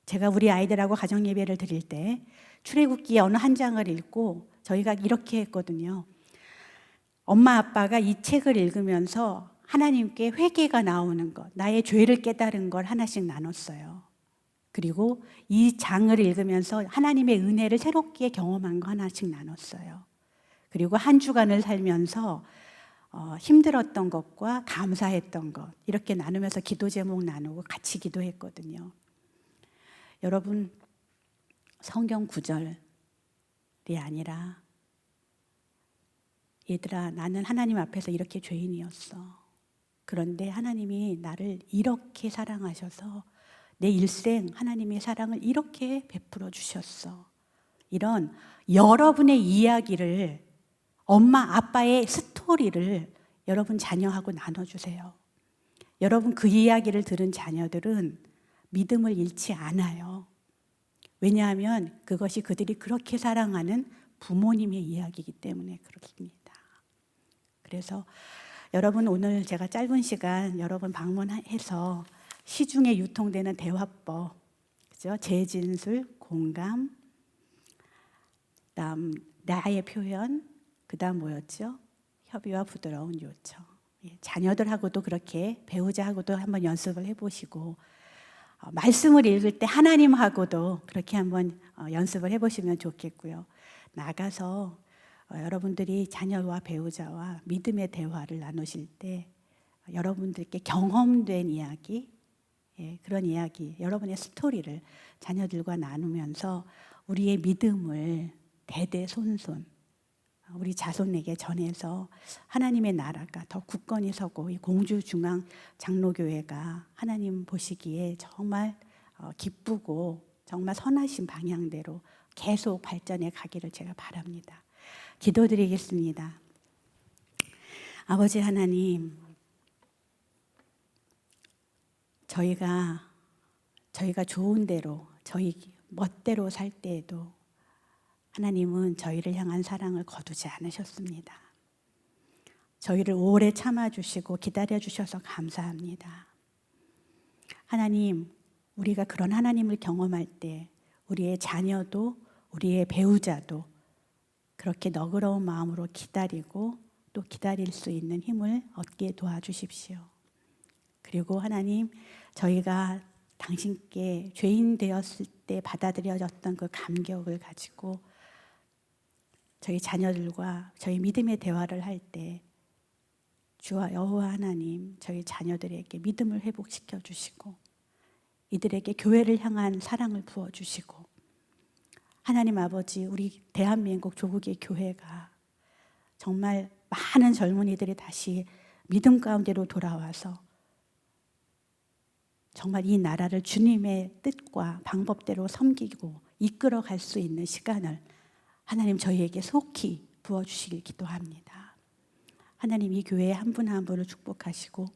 제가 우리 아이들하고 가정예배를 드릴 때 출애굽기 어느 한 장을 읽고 저희가 이렇게 했거든요. 엄마 아빠가 이 책을 읽으면서 하나님께 회개가 나오는 것, 나의 죄를 깨달은 걸 하나씩 나눴어요. 그리고 이 장을 읽으면서 하나님의 은혜를 새롭게 경험한 거 하나씩 나눴어요. 그리고 한 주간을 살면서 힘들었던 것과 감사했던 것, 이렇게 나누면서 기도 제목 나누고 같이 기도했거든요. 여러분, 성경 구절이 아니라, 얘들아, 나는 하나님 앞에서 이렇게 죄인이었어. 그런데 하나님이 나를 이렇게 사랑하셔서 내 일생 하나님의 사랑을 이렇게 베풀어 주셨어. 이런 여러분의 이야기를, 엄마 아빠의 스토리를 여러분 자녀하고 나눠주세요. 여러분 그 이야기를 들은 자녀들은 믿음을 잃지 않아요. 왜냐하면 그것이 그들이 그렇게 사랑하는 부모님의 이야기이기 때문에 그렇습니다. 그래서 여러분, 오늘 제가 짧은 시간 여러분 방문해서 시중에 유통되는 대화법, 그죠? 재진술, 공감, 그다음 나의 표현, 그다음 뭐였죠? 협의와 부드러운 요청. 자녀들하고도 그렇게, 배우자하고도 한번 연습을 해보시고, 말씀을 읽을 때 하나님하고도 그렇게 한번 연습을 해보시면 좋겠고요. 나가서 여러분들이 자녀와 배우자와 믿음의 대화를 나누실 때 여러분들께 경험된 이야기, 그런 이야기, 여러분의 스토리를 자녀들과 나누면서 우리의 믿음을 대대손손 우리 자손에게 전해서 하나님의 나라가 더 굳건히 서고 이 공주중앙 장로교회가 하나님 보시기에 정말 기쁘고 정말 선하신 방향대로 계속 발전해 가기를 제가 바랍니다. 기도드리겠습니다. 아버지 하나님, 저희가 좋은 대로, 저희 멋대로 살 때에도 하나님은 저희를 향한 사랑을 거두지 않으셨습니다. 저희를 오래 참아주시고 기다려주셔서 감사합니다. 하나님, 우리가 그런 하나님을 경험할 때 우리의 자녀도 우리의 배우자도 그렇게 너그러운 마음으로 기다리고 또 기다릴 수 있는 힘을 얻게 도와주십시오. 그리고 하나님, 저희가 당신께 죄인 되었을 때 받아들여졌던 그 감격을 가지고 저희 자녀들과 저희 믿음의 대화를 할 때 주와 여호와 하나님, 저희 자녀들에게 믿음을 회복시켜 주시고 이들에게 교회를 향한 사랑을 부어주시고, 하나님 아버지, 우리 대한민국 조국의 교회가 정말 많은 젊은이들이 다시 믿음 가운데로 돌아와서 정말 이 나라를 주님의 뜻과 방법대로 섬기고 이끌어 갈 수 있는 시간을 하나님 저희에게 속히 부어주시길 기도합니다. 하나님, 이 교회의 한 분 한 분을 축복하시고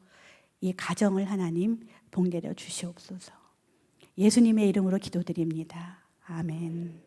이 가정을 하나님 복내려 주시옵소서. 예수님의 이름으로 기도드립니다. 아멘.